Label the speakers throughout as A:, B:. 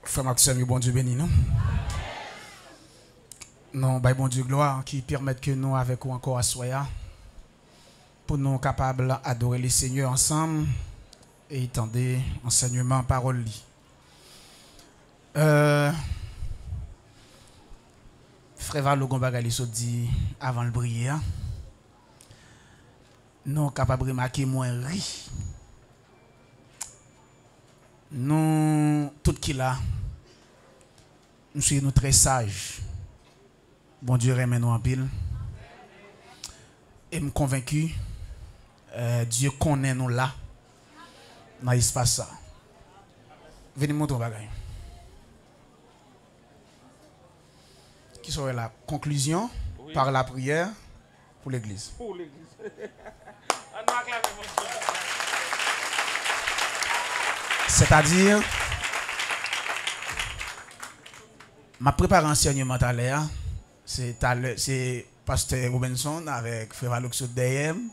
A: Frère Maxime, bon Dieu béni nous. Non, bah, bon Dieu gloire qui permet que nous avec vous encore à soya pour nous capables d'adorer les Seigneurs ensemble et étendre enseignement parole li. Frère Valogon Bagali so dit avant le prier. Nous capables de remarquer moins ri. Nous tout qui là nous sommes très sages. Bon Dieu remet nous en pile. Et me convaincu Dieu connaît nous là dans l'espace ça. Venez montrer un bagage. Qui serait la conclusion par la prière pour l'église. Pour l'église. C'est-à-dire, ma préparation enseignement à l'air, c'est pasteur Robinson avec frère Aloxo DM.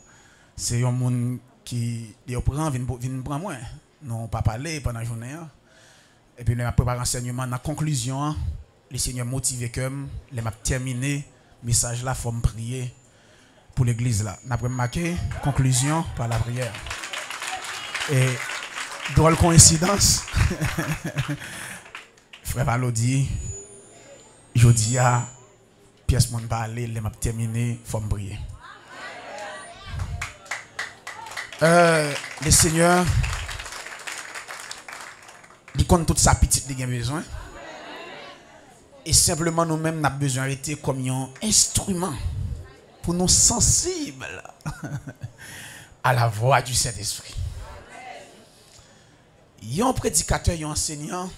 A: C'est un monde qui prend, vient prendre moi. Non, pas parler pendant la journée. Et puis, ma préparation enseignement, dans la conclusion, les seigneurs motivés comme les m'a terminé, message là, il faut me prier pour l'église là. Après marqué, conclusion par la prière. Et drôle coïncidence, frère Valo dit, je dis à pièce mon parler, les m'a terminé, il faut me prier. Les seigneurs, ils comptent toute sa petite qui a besoin. Et simplement nous-mêmes, nous avons besoin d'être comme un instrument pour nous sensibles à la voix du Saint-Esprit. Un prédicateur, un enseignant,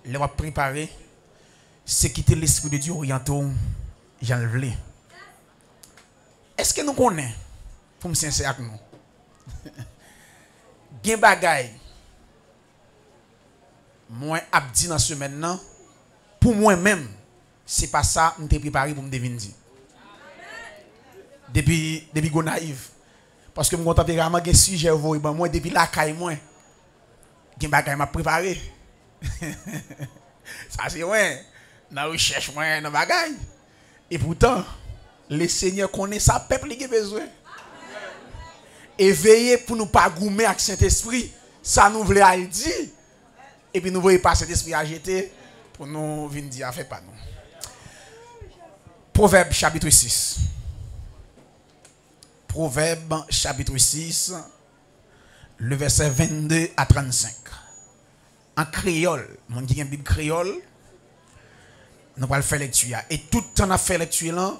A: il va préparer, c'est quitter l'Esprit de Dieu oriental, j'en le. Est-ce que nous connaissons, pour me sincère avec nous, gen bagay, moi, abdi dans ce maintenant, pour moi-même, c'est pas ça que je suis préparé pour me devenir. Depuis go naïf. Parce que mon tempérament, je suis sujet, moi, depuis la caille, moi, je m'a préparé. Ça, c'est ouais. Dans la recherche, moi, dans bagay. Et pourtant, le Seigneur connaît sa peuple qui a besoin. Et veiller pour nous pas goumer avec Saint-Esprit, ça nous voulait aller dire. Et puis nous voyons pas cet esprit à jeter pour nous venir dire, fait pas nous. Proverbe chapitre 6. Proverbe chapitre 6, le verset 22 à 35. En créole, mon dit une Bible créole, nous allons faire lecture. Et tout le temps qu'on a fait lecture là,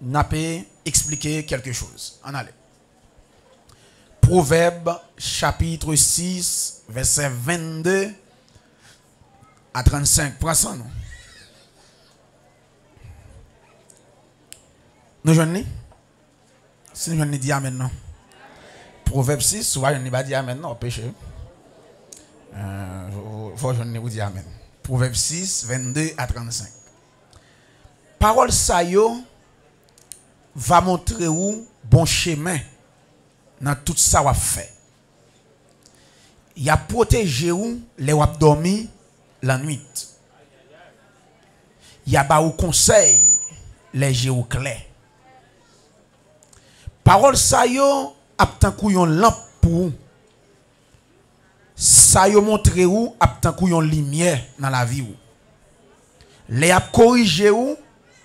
A: nous allons expliquer quelque chose. En allez. Proverbe chapitre 6, verset 22 à 35. Prends ça, nous. Nous jeunes, si nous jeunes dit amen, non. Proverbe 6, soit je ne pas dire amen, non, péché. Faut je ne vous dire amen. Proverbe 6, 22 à 35. Parole ça yo va montrer où bon chemin dans tout ça va fait. Il a protégé où les wap dormi la nuit. Il a ba ou conseil les géo clair. Parole ça yo aptan couillon lampe pour ça yo montre où aptan couillon lumière dans la vie ou. Les ap corriger ou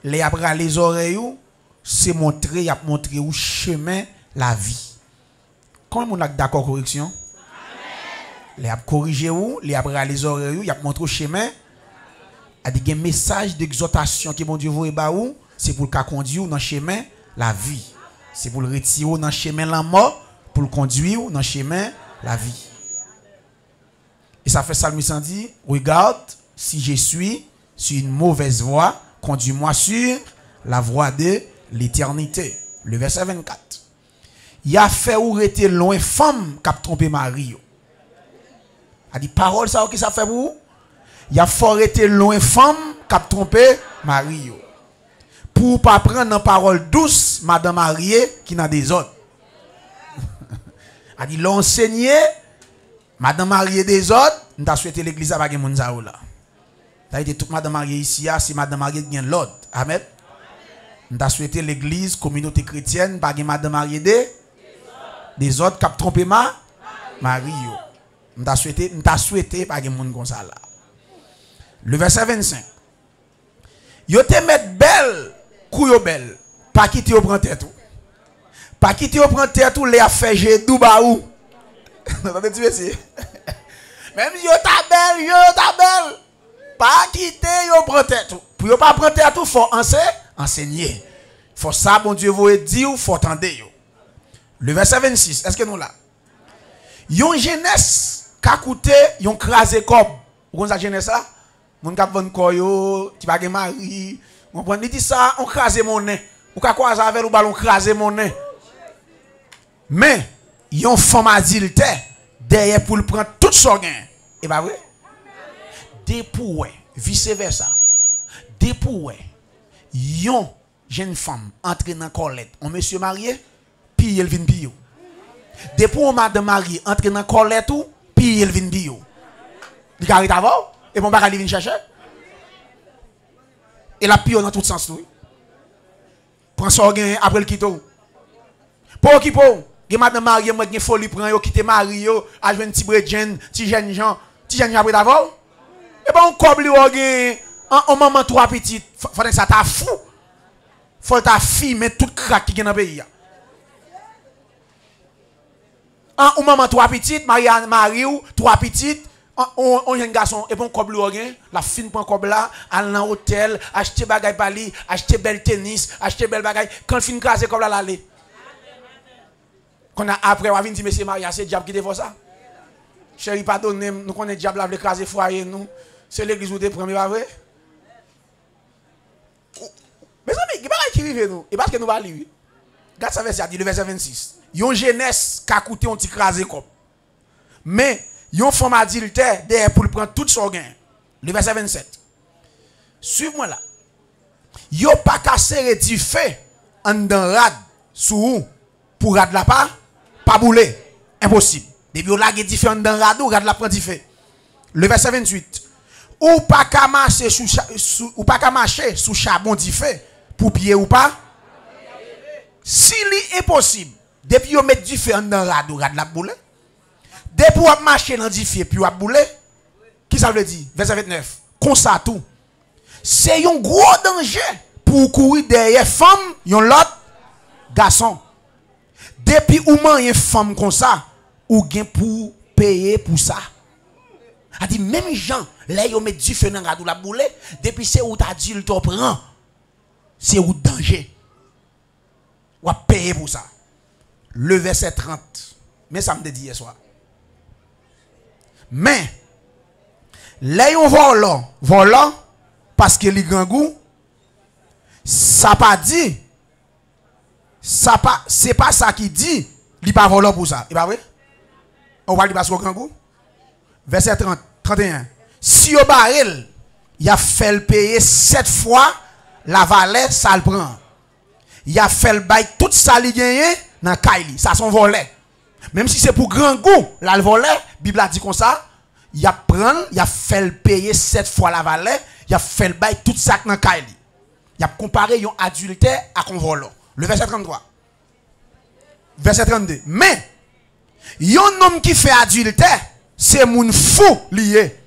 A: les ap les oreilles ou c'est montrer ap montrer où chemin la vie. Comment on a d'accord correction? Les ap corriger ou les ap les oreilles ou y a montré chemin. A dit un message d'exhortation que mon Dieu vous ba ou c'est pour le conduire dans chemin la vie. C'est pour le retirer dans chemin la mort pour le conduire dans chemin la vie. Et ça fait Psalmiste dit, regarde, si je suis sur une mauvaise voie, conduis-moi sur la voie de l'éternité. Le verset 24. Il a fait ou rester loin femme qui a trompé Marie. A dit parole ça qui ça fait pour vous? Il a fait rester loin femme qui a trompé Marie. Pour pas prendre une parole douce madame mariée qui n'a des autres. A dit l'enseigner madame mariée des autres, nous t'a souhaité l'église avec moun là. Ça a été toute madame mariée ici, si madame mariée bien l'autre. Amen. On t'a souhaité l'église, communauté chrétienne, pas madame mariée des autres qui ont trompé Marie. On t'a souhaité pas de monde comme ça là. Le verset 25. Yo te met belle, couille belle, pas quitter au prend tête tout. Pas quitter au prend tête tout, les a fait gedou ba ou. Entendez tu sais. Même yo ta belle. Pas quitter yo prend tête tout. Pour yo pas prendre tête tout, faut enseigner. Faut ça bon Dieu vous dire, faut entendre yo. Le verset 26, est-ce que nous là? Yon jeunesse qu'a coûté, yon crasé comme. Vous connaissez la jeunesse là? Mon kap vendre koyo, ti pa gen mari, on prend dit ça, on crase mon nez. Ou ka croiser avec ou ballon crase mon nez. Mais yon femme adulte derrière pour le prendre tout son gain. Et pas vrai? Dépoué, vice versa. Dépoué. Yon jeune femme entre dans Colette, on monsieur marié, puis elle vient bio. Dépoué madame mariée entre dans Colette ou puis elle vient bio. Il carré d'avant. Et bon, bah, il chercher. Et la pire dans tout sens. Prends ça après le quitte. Pour qui pour? Que madame mariée, moi, qui folie, prend yo, quitte mari, yo, a joué un petit bredjen, petit jeune gens après d'abord. Et bon, on coble, on maman trois petites. Faut que ça t'a fou. Faut que ta fille mette tout crack qui est dans le pays. On maman trois petites, Marie ou trois petites. On un garçon et bon coble la fine prend coble là aller dans hôtel acheter bagay pali acheter bel tennis acheter bel bagay quand fin craser comme là l'aller qu'on a après on vient dire monsieur Maria c'est diable qui te fait ça chéri pardonnez nous connaît diable la veut craser foyer nous c'est l'église où te prend pas vrai mais amis il pas qui rive nous et parce que nous va lire regarde ça verset dit le verset 26 yon jeunesse qu'a coûté on ti craser comme mais yon femme adulte derrière pour prendre tout son gain. Le verset 27. Suive-moi là. Yo pas casser du feu en dans rad sous pour rad la pas bouler. Impossible. Depuis on lage du feu en dans rad ou rad la prend du feu. Le verset 28. Ou pas ka marcher sous charbon du feu pour pied ou pas. Si li impossible. Depuis on met du feu en dans rad ou rad la bouler. Depuis vous marcher dans du feu puis vous bouler, qui ça veut dire? Verset 29. Comme ça tout. C'est un gros danger pour courir derrière femme, yon l'autre garçon. Depuis ou man une femme comme ça, ou gen pour payer pour ça. A dit même gens, là yon met du feu dans radou la bouler, depuis c'est où adulte prend. C'est où danger. Ou payer pour ça. Le verset 30. Mais ça me dit hier soir. Mais, les yon volant, parce que les grand goût, ça pas dit, c'est pas ça qui dit, il pas volant pour ça. Et pas vrai? On va dire parce qu'on grand goût. Verset 30, 31. Si au baril, il a fait le payer 7 fois, la valet, ça le prend. Il a fait le bail, tout ça li gagné, dans Kaili, ça son volet. Même si c'est pour grand goût, là le volet, Bible a dit comme ça, il a prend, il a fait le payer 7 fois la valet, il a fait le bail tout ça dans Kaili. Il a comparé un adultère à un volant. Le verset 33. Verset 32. Mais, un homme qui fait adultère, c'est moun fou lié.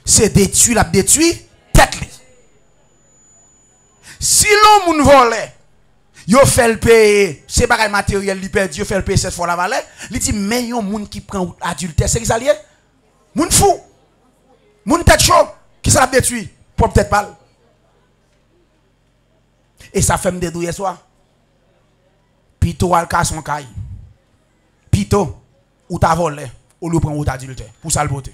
A: C'est détruit, la détruit, tête li. Si l'homme moun volé, yo fait le payer, c'est pas matériel li perdu, yo fait le payer 7 fois la valet, il dit mais yon moun qui prend adultère, c'est qui ça lié? Moun fou, moun tête chaud, qui ça l'a détruit, pour peut-être pas. Et ça fait me dédouiller soir. Pito al ka son kay. Pito, ou ta volé, ou le prend ou ta adultère, pour ça le beauté.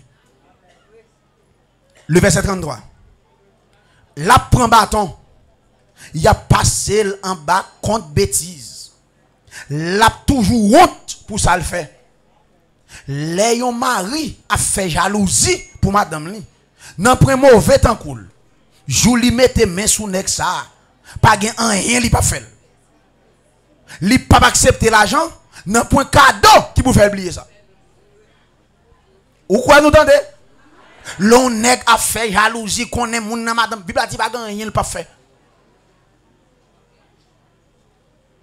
A: Le verset 33. La prend bâton. Il a passé en bas contre bêtise. L'a toujours honte pour ça le fait. Léon mari a fait jalousie pour madame li. Nan prend mauvais temps cool. Jou li mette main sous nek ça. Pas gen rien li pas fait. Li pas accepter l'argent, nan point cadeau qui pour faire oublier ça. Ou quoi nous entendez? L'on nèg a fait jalousie qu'on est moun nan madame. Bible a dit pas rien pas fait.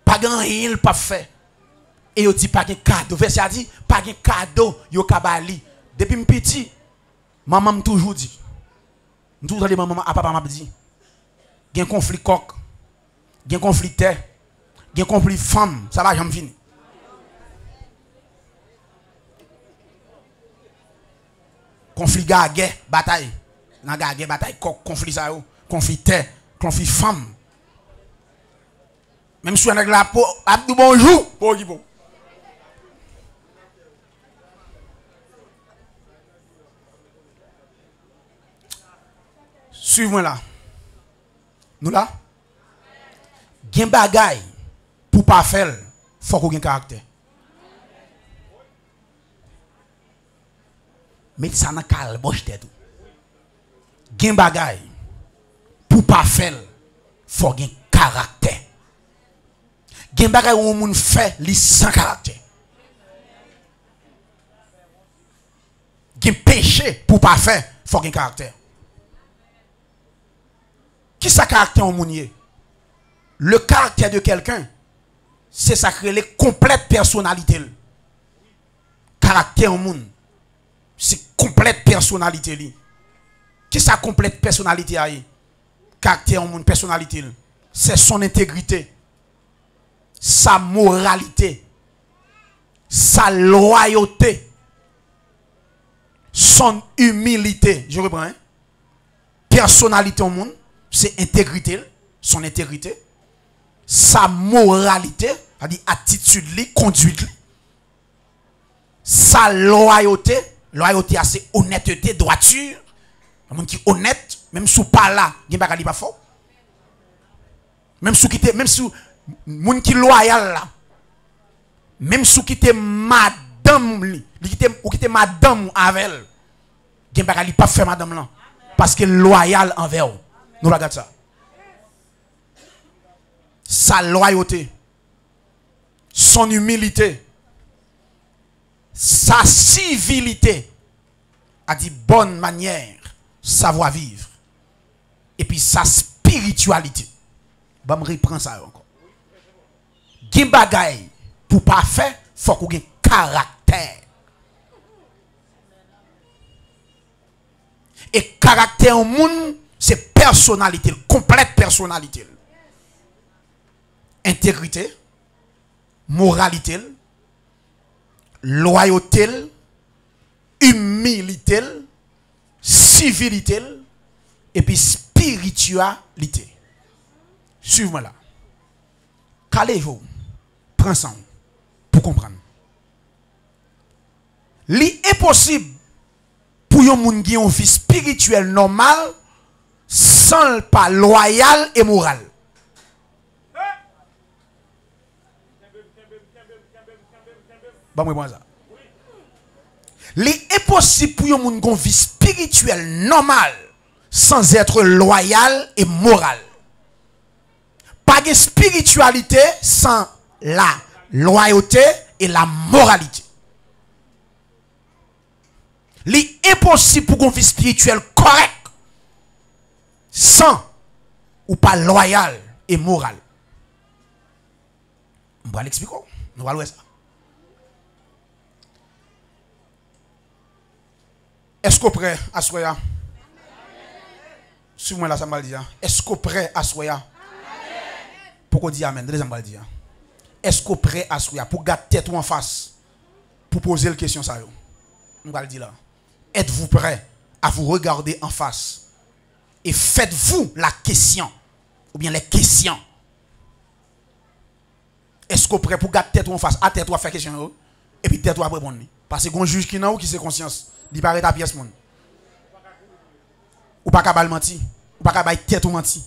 A: Pas rien pas fait. Et yo dit pas de cadeau. Verset a dit pas de cadeau yo kabali. Depuis m petit, maman m toujours dit. Toujours les maman à papa m'a dit. Gen conflit coq, gen conflit terre, gen conflit femme, ça va jamais finir. Conflit gagé, bataille. Nan gagé, bataille, conflit ça yo, conflit terre, conflit femme. Même si on a la peau, abdou bonjour, pour qui bon. Suivez-moi là. Nous là. Gen bagay pour pas faire, faut qu'on ait un caractère. Mais ça n'a qu'à boche tête. Gen bagay pour pas faire, faut qu'on ait un caractère. Gen bagay où moun fait li sans caractère. Gen péché pour pas faire, faut qu'on ait un caractère. Qui sa caractère en mounier? Le caractère de quelqu'un, c'est ça créer les complètes personnalités. Caractère en moun, c'est complète personnalité. Qui sa complète personnalité a? Caractère en moun, personnalité, c'est son intégrité, sa moralité, sa loyauté, son humilité. Je reprends. Hein? Personnalité en moun, c'est intégrité, son intégrité, sa moralité, c'est-à-dire attitude, conduite, sa loyauté, loyauté c'est honnêteté, droiture, un monde qui est honnête, même sous pas là, il n'y a pas fort. Même sous qui te, même sous monde qui loyal là, même sous qui te madame li, ou qui te madame avec elle, il n'y a pas faire madame là, parce que loyal envers vous. Nous regardons ça. Sa loyauté, son humilité, sa civilité, a dit bonne manière, savoir vivre. Et puis sa spiritualité. Bah, me reprend ça encore. Gen bagay pour pas faire, faut qu'on ait caractère. Et caractère au monde, c'est personnalité, complète personnalité. Intégrité, moralité, loyauté, humilité, civilité, et puis spiritualité. Suivez-moi là. Calez-vous, prenez ça pour comprendre. Li est possible pour yon moun qui ont une vie spirituelle normale sans pas loyal et moral. Bon, moi, ça. Il est possible pour yon moun qui ont une vie spirituelle normale sans être loyal et moral. Pas de spiritualité sans la loyauté et la moralité. Il est impossible pour qu'on vie spirituelle correcte sans ou pas loyal et moral. On va l'expliquer. Nous allons voir ça. Est-ce qu'on est prêt à soya? Suivez-moi là, ça m'a dit. Est-ce qu'on est prêt à soya? Pourquoi dire amen? Deuxième m'a dit. Est-ce qu'on est prêt à soya? Pour garder tête en face. Pour poser la question ça. On va le dire là. Êtes-vous prêt à vous regarder en face? Et faites-vous la question. Ou bien les questions. Est-ce qu'on est prêt pour garder tête en face? À tête ou à faire question. Et puis tête ou à répondre. Parce que un juge qui n'a ou qui c'est conscience. Il paraît ta pièce mon. Ou pas capable mentir, ou pas capable tête ou mentir.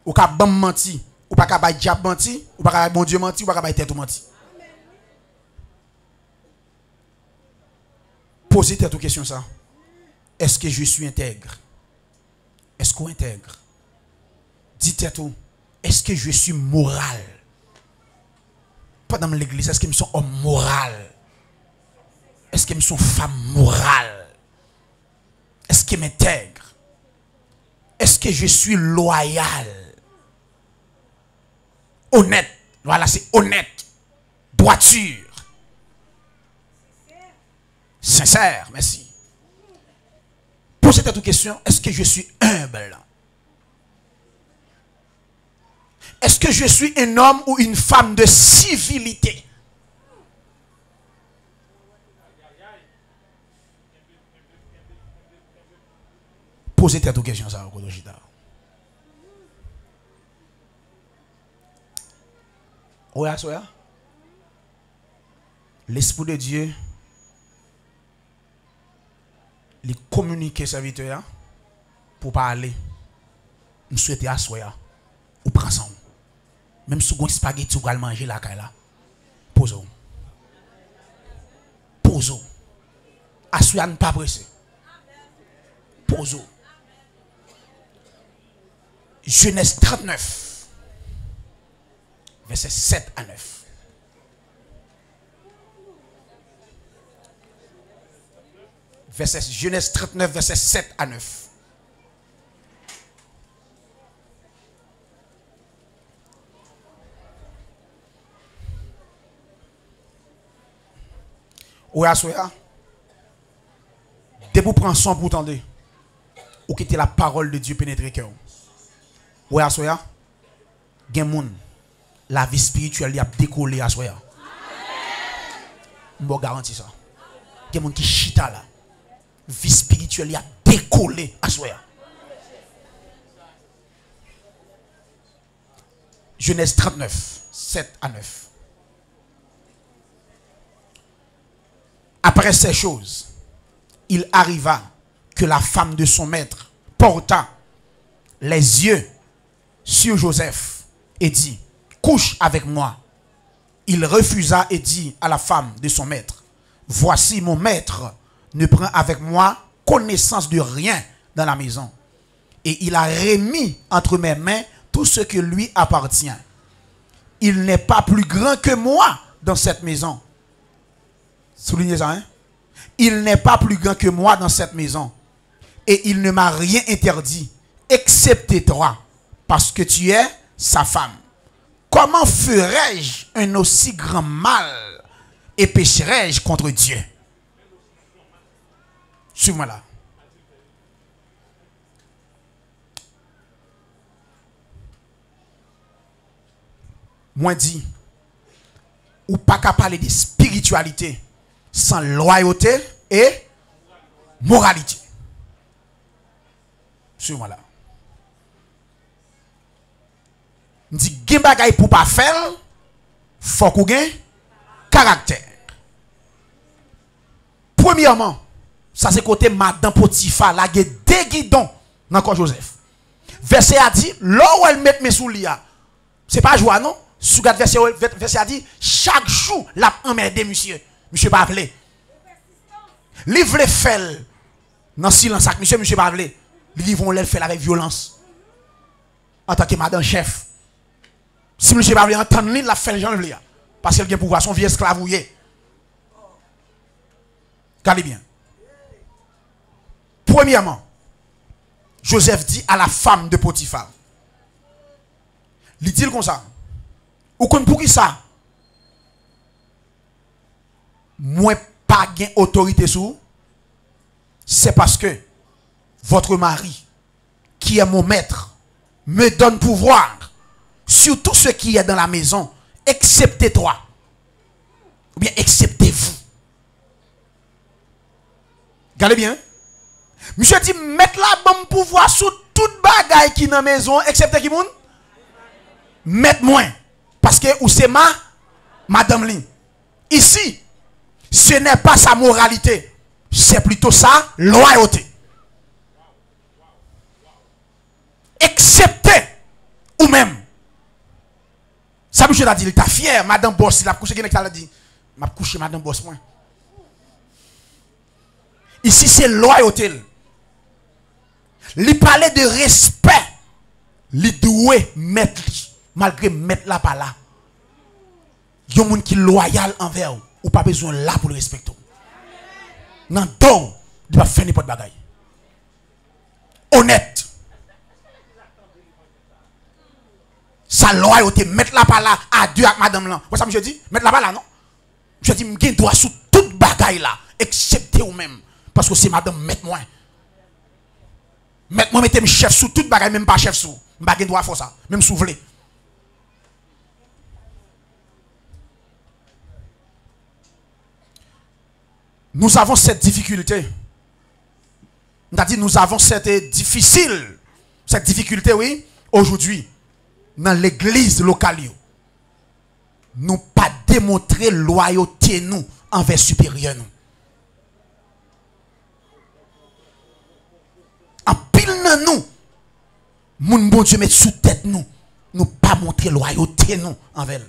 A: Ou pas bam mentir, ou pas capable diable mentir, ou pas capable bon Dieu mentir, ou pas capable tête ou mentir. Posez tête ou question ça. Est-ce que je suis intègre? Est-ce qu'on intègre? Dites tout. Est-ce que je suis moral? Pas dans l'église, est-ce que je suis homme moral? Est-ce que je suis femme morale? Est-ce que m'intègre? Est-ce que je suis loyal? Honnête. Voilà, c'est honnête. Droiture. Sincère, merci. Posez-toi toute question. Est-ce que je suis humble? Est-ce que je suis un homme ou une femme de civilité? Posez-toi toute question, ça, Oya. L'Esprit de Dieu, il communique serviteur pour parler. Nous souhaitons asseoir ou prendre ça. Même si vous avez spaghetti, vous allez manger la caille là. Posez-vous. Posez-vous. Asseoir ne pas pressé. Posez-vous. Genèse 39, versets 7 à 9. Genèse 39, versets 7 à 9. Ouya soya. Dès que vous prenez son pour tendre, ou quitter la parole de Dieu pénétrer cœur. Ouya soya. Gen moun, la vie spirituelle y a décollé à soya. Je vous garantis ça. Gen moun qui chita là. Vie spirituelle y a décollé à soya. Genèse 39, 7 à 9. Après ces choses, il arriva que la femme de son maître porta les yeux sur Joseph et dit, couche avec moi. Il refusa et dit à la femme de son maître, voici mon maître ne prend avec moi connaissance de rien dans la maison. Et il a remis entre mes mains tout ce qui lui appartient. Il n'est pas plus grand que moi dans cette maison. Soulignez ça, hein? Il n'est pas plus grand que moi dans cette maison. Et il ne m'a rien interdit, excepté toi, parce que tu es sa femme. Comment ferais-je un aussi grand mal et pécherais-je contre Dieu? Suis-moi là. Moi dit, ou pas qu'à parler de spiritualité sans loyauté et moralité. Suis-moi là. Je dis, gen bagay pour pas faire, faut qu'on ait caractère. Premièrement, ça c'est côté Madame Potiphar, la gen déguidon dans corps Joseph. Verset a dit, là où elle met mes souliers, c'est pas joie non? Sous verset a dit, chaque jour, la emmerdé monsieur. Monsieur pas appelé. Livre les faire dans silence avec monsieur pas appelé. Ils vont le faire avec violence. En tant que madame chef. Si monsieur pas entendre lui la fait Jean Vlia parce qu'il a pouvoir son vieux esclavouillé. Regardez bien. Premièrement, Joseph dit à la femme de Potiphar. Il dit comme ça. Ou comme pour qui ça? Moi pas gain autorité sur. C'est parce que votre mari, qui est mon maître, me donne pouvoir sur tout ce qui est dans la maison, excepté toi. Ou bien excepté vous. Regardez bien. Monsieur dit, mettre la bonne pouvoir sur toute bagaille qui est dans la maison, excepté qui moun? Mettre moins. Parce que ou c'est madame Lin. Ici, ce n'est pas sa moralité. C'est plutôt sa loyauté. Excepté ou même. Ça monsieur a dit, il t'a fier, madame boss, il a couché, il a dit, m'a couché madame boss moi. Ici c'est loyauté. Il parlait de respect. Il doit mettre malgré mettre là par là. Il y a un monde qui est loyal envers vous, ou pas besoin là pour le respecter. Non, donc, il va faire n'importe bagaille. honnête. Sa loyauté, mettre la pas là, à Dieu avec madame là. Vous savez ce que je dis? Mettre la pas là, non? Je dis, je dois sous toute bagaille là, excepté ou même. Parce que c'est madame, mettez-moi. Mettez-moi, mettez-moi chef sous toute bagaille, même pas chef sous. Je ne dois pas faire ça, même souffler. Nous avons cette difficulté. Nous avons cette difficulté, oui, aujourd'hui, dans l'église locale. Nous pas démontrer loyauté nous envers supérieur nous. En pile dans nous, mon bon Dieu met sous tête nous, nous pas montrer loyauté nous envers.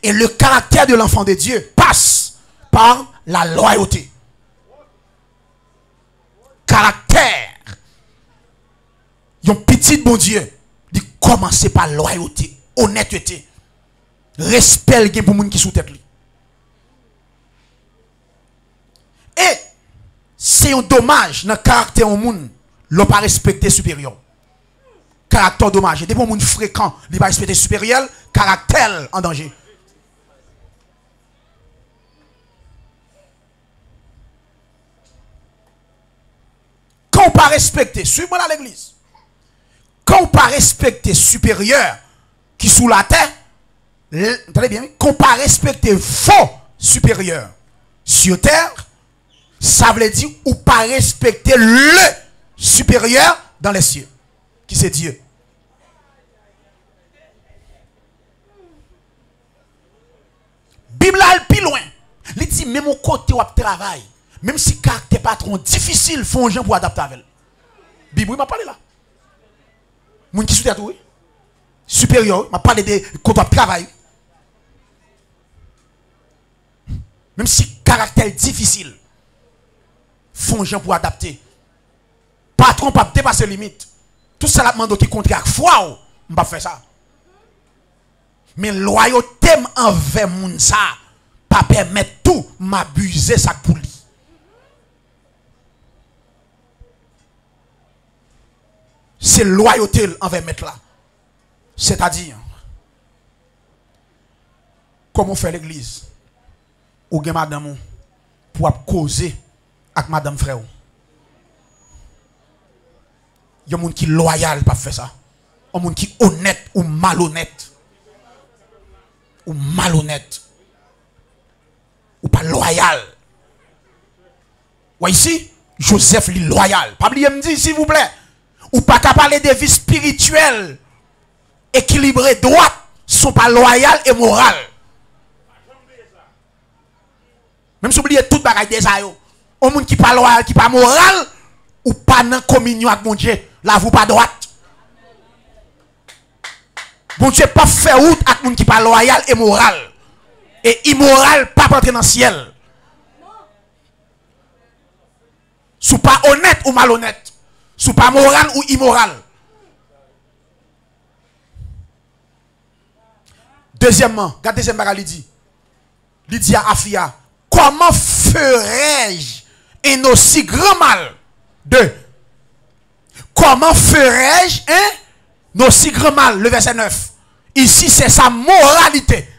A: Et le caractère de l'enfant de Dieu passe par la loyauté. Caractère. Yon petit bon Dieu, dit commencer par loyauté, honnêteté, respect pour les gens qui sont sous tête. Et c'est un dommage dans le caractère au monde, l'on pas respecter supérieur. Caractère dommage. Et des gens fréquents, il pas respecter supérieur, caractère en danger. Quand on pas respecter, suivez-moi dans l'église. Quand on pas respecter supérieur qui sous la terre, entendez bien, quand on pas respecter faux supérieur sur terre, ça veut dire ou pas respecter le supérieur dans les cieux, qui c'est Dieu. Bible là plus loin. Il dit même au côté où travail, même si caractère patron difficile, font gens pour adapter avec. Bible m'a parlé là. Moun qui sous terre oui. Supérieur, m'a parlé de côté où travail. Même si caractère difficile, font gens pour adapter. Patron pas dépasser limite. Tout ça la demande qui contre avec foi, on pas faire ça. Mais loyauté envers moun ça pas permettre tout m'abuser ça pour lui. C'est loyauté envers mettre là. C'est-à-dire comment faire l'église ou gen madame pour causer avec madame frère. Il y a des gens qui sont loyaux pour faire ça. Il y a des gens qui sont honnêtes ou malhonnêtes. Ou malhonnêtes. Ou pas loyal. Ou ici, Joseph est loyal. Pas oublier me dire s'il vous plaît. Ou pas qu'à parler de vie spirituelle équilibrée, droite, sont pas loyales et morales. Même si vous oubliez toute bagaille des aïeux. Au monde qui pas loyal, qui pas moral, ou pas dans communion avec mon Dieu, là vous pas droite. Bon Dieu pas faire route avec monde qui pas loyal et moral. Et immoral pas entrer dans le ciel. Sous pas honnête ou malhonnête. Sous pas moral ou immoral. Deuxièmement, regardez deuxième bagage, il dit à Afia, comment ferais-je un aussi grand mal? Comment ferais-je un aussi grand mal? Le verset 9. Ici, c'est sa moralité.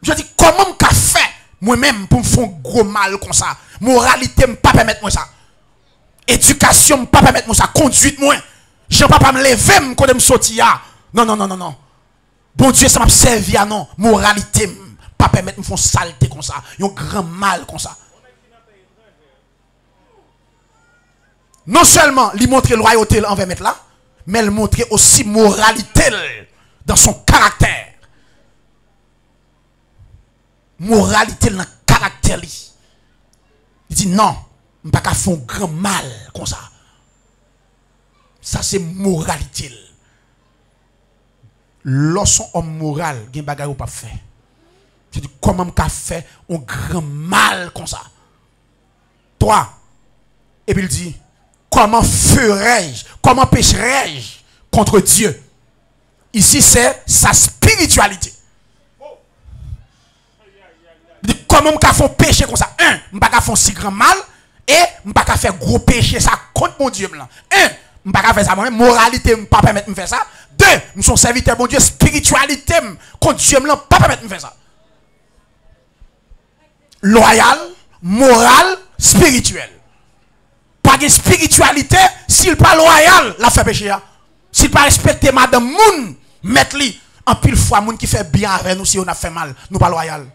A: Je dis, comment je fais moi-même pour me faire un gros mal comme ça? Moralité, ne pas permettre moi ça. Éducation, ne pas permettre moi ça. Conduite, moi. Je ne peux pas me lever quand je me sortir. Non. Bon Dieu, ça m'a servi à non. Moralité, pas permettre de me faire saleté comme ça. Un grand mal comme ça. Non seulement lui montrer loyauté envers mettre là, mais il montrer aussi moralité dans son caractère. Moralité dans le caractère. Il dit non, je ne peux pas faire un grand mal comme ça. Ça c'est moralité. Lorsqu'on homme moral, il y a des choses pas faire. Je dis comment je peux faire un grand mal comme ça. 3. Et puis il dit comment ferais-je, comment pécherais-je contre Dieu? Ici c'est sa spiritualité. Il dit comment je peux faire pécher comme ça? 1, je ne peux pas faire si grand mal. Et je ne peux pas faire gros péché ça contre mon Dieu. Un, je ne peux pas faire ça moi-même. Moralité, je ne peux pas permettre de faire ça. Deux, je suis un serviteur bon Dieu. Spiritualité, contre Dieu, je ne peux pas permettre de faire ça. Loyal, moral, spirituel. Pas de spiritualité, s'il pas loyal, la fait péché. S'il pas respecter madame moun, mettre li en pile fois moun qui fait bien avec nous si on a fait mal, nous pas loyal.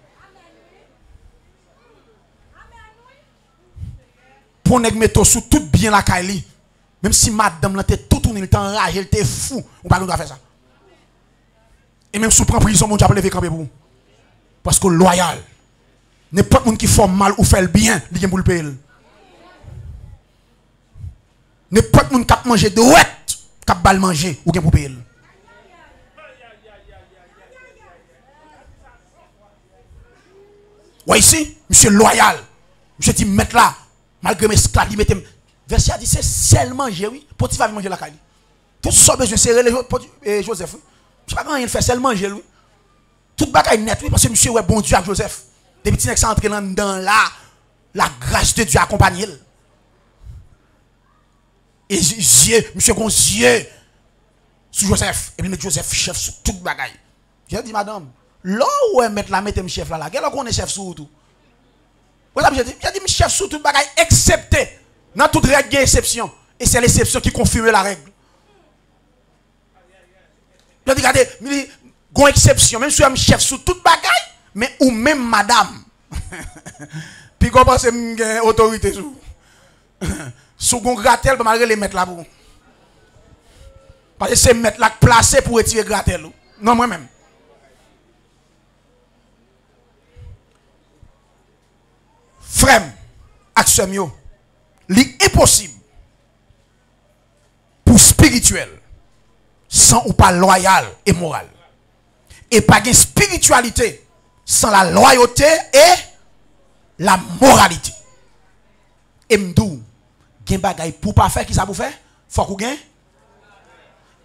A: Pour nèg mettre sous tout bien la caille, même si madame là t'es tout tourné, elle t'est enragé, elle t'est fou, on pas nous faire ça. Et même sous prend prison, mon Dieu a lever camper pour. Parce que loyal. N'importe monde qui fait mal ou fait le bien, il vient pour le payer. N'importe monde qui a mangé de ouette, qui a bal manger, ou vient pour payer. Ouais ici, monsieur loyal. Monsieur dit mettre là, malgré mes esclaves, il mettait. Verset a dit c'est seulement manger, oui. Potiphar manger la caille. Tout ça besoin serrer les Joseph. Je sais pas quand il fait seulement manger, oui. Tout bagaille net, oui, parce que monsieur ouais bon Dieu avec Joseph. Des petits nègres entrés dans là, la grâce de Dieu accompagne. Et monsieur Gonzier, sous Joseph, et puis mettre Joseph chef sur toute bagaille. J'ai dit, madame, là où est mettre la mettre chef là, quel qu'on est chef sur tout. Voilà, j'ai dit, chef sur toute bagaille, excepté, dans toute règle, il y a exception. Et c'est l'exception qui confirme la règle. J'ai dit, regardez, il y a une exception, même si je suis chef sur toute bagaille, mais ou même madame. Puis comment pense que autorité sous sous gon gratel pour malgré les mettre là pour. Parce que c'est mettre là placé pour retirer gratel. Non moi même. Frère, action yo. Li impossible pour spirituel sans ou pas loyal et moral. Et pas de spiritualité sans la loyauté et la moralité. Et m'dou, gen bagay pour pas faire qui ça pour faire? Faut qu'on gagne.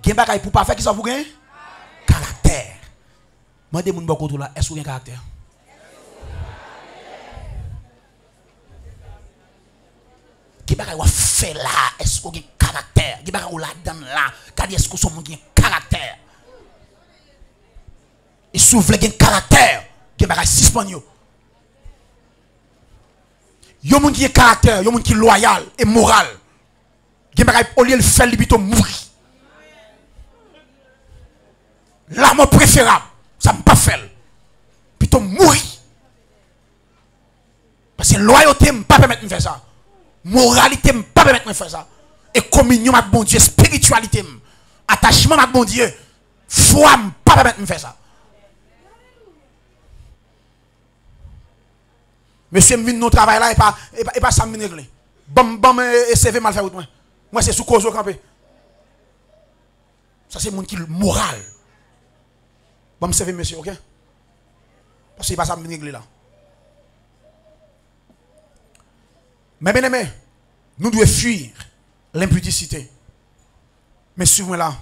A: Gen bagay pour pas faire qui ça pour gagne? Caractère. Moi des moun beaucoup là, est-ce que vous avez caractère? Gen bagay ou fait là, est-ce que vous avez caractère? Gen bagay ou là dedans là, quand est-ce que son moun gen caractère? Et si vous voulez gen caractère, gen bagay suspend yo. Yo moun qui est caractère, yo moun qui est loyal et moral. Gen bagay au lieu de faire li bito mourir. L'arme préférable, ça me pas faire. Plutôt mourir. Parce que loyauté me pas permettre de faire ça. Moralité me pas permettre de faire ça. Et communion avec bon Dieu, spiritualité, attachement avec bon Dieu, foi me pas permettre de faire ça. Monsieur vient non travail là et pas ça me régler. Bam et CV mal fait moi. Moi c'est sous cause au campé. Ça c'est monde qui moral. Bam CV monsieur, OK? Parce que pas ça me régler là. Mais bien aimé, nous devons fuir l'impudicité. Mais suivez-moi là.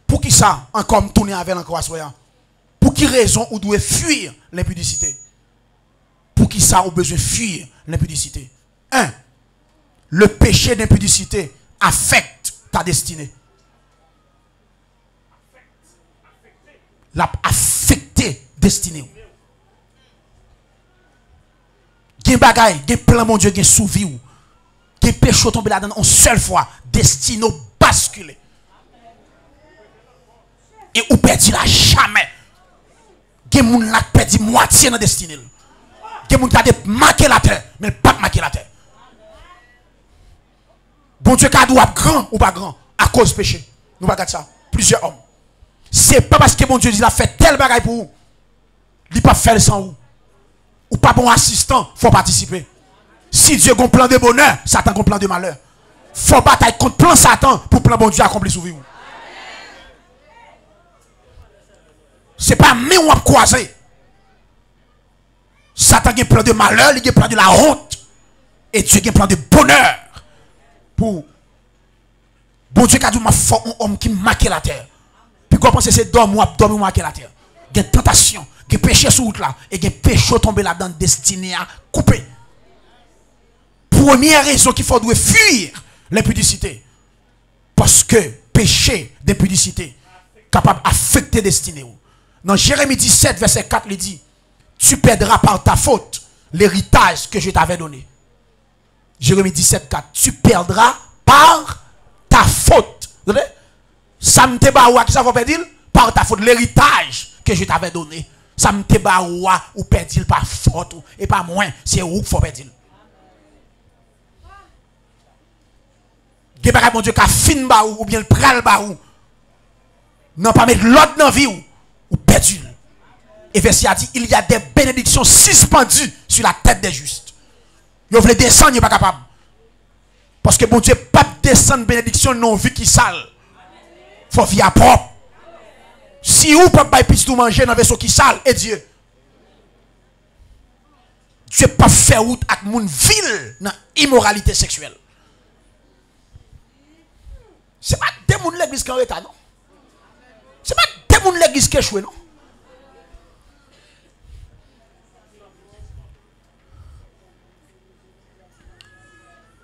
A: Pour qui ça encore tourner avec encore soya? Pour qui raison on doit fuir l'impudicité? Pour qui ça, on a besoin de fuir l'impudicité? 1. Le péché d'impudicité affecte ta destinée. L'a affecté destinée. Gen bagay, gen plan mon Dieu, gen souvi ou. Gen péché tomber là-dedans en seule fois, destinée basculé. Et ou perdu la jamais. Gen moun la perdu moitié dans destinée. Que moun ka de marquer la terre, mais pas marquer la terre. Bon Dieu ka doit grand ou pas grand à cause du péché. Nous pas ça. Plusieurs hommes. C'est pas parce que bon Dieu il a fait tel bagaille pour vous. Il pas faire sans vous. Ou pas bon assistant, faut participer. Si Dieu a un plan de bonheur, Satan a un plan de malheur. Faut batailler contre plan Satan pour plan bon Dieu accomplir sur vous. C'est pas mais on va croiser. Satan a un plan de malheur, il a un plan de la honte. Et Dieu a un plan de bonheur. Pour bon Dieu a dit, un homme qui marque la terre. Puis comment penser c'est dormir ou marquer la terre. Il y a une tentation, il y a péché sur route là. Et il y a péché tombé là-dedans, destiné à couper. première raison qu'il faudrait fuir l'impudicité. Parce que péché d'impudicité capable d'affecter destinée. Dans Jérémie 17, verset 4, il dit, tu perdras par ta faute l'héritage que je t'avais donné. Jérémie 17, 4, tu perdras par ta faute. Ça me débarroua, qui ça va perdre? Par ta faute, l'héritage que je t'avais donné. Ça me débarroua ou perdre par faute et pas moins, c'est où qu'il faut perdre. Mon Dieu, qu'a fin barou ou bien le pral barou. Non, pas mettre l'autre dans la vie ou perdu. Et verset a dit, il y a des bénédictions suspendues sur la tête des justes. Vous voulez descendre, vous n'êtes pas capable. Parce que bon Dieu, pas descendre bénédiction non vie qui sale. Il faut vivre propre. Si vous ne pouvez pas tout manger dans un vaisseau qui sale, et Dieu. Dieu pas faire route avec mon ville dans l'immoralité sexuelle. Ce n'est pas des gens de l'église qui ont état, non? Ce n'est pas des gens de l'église qui ont échoué, non?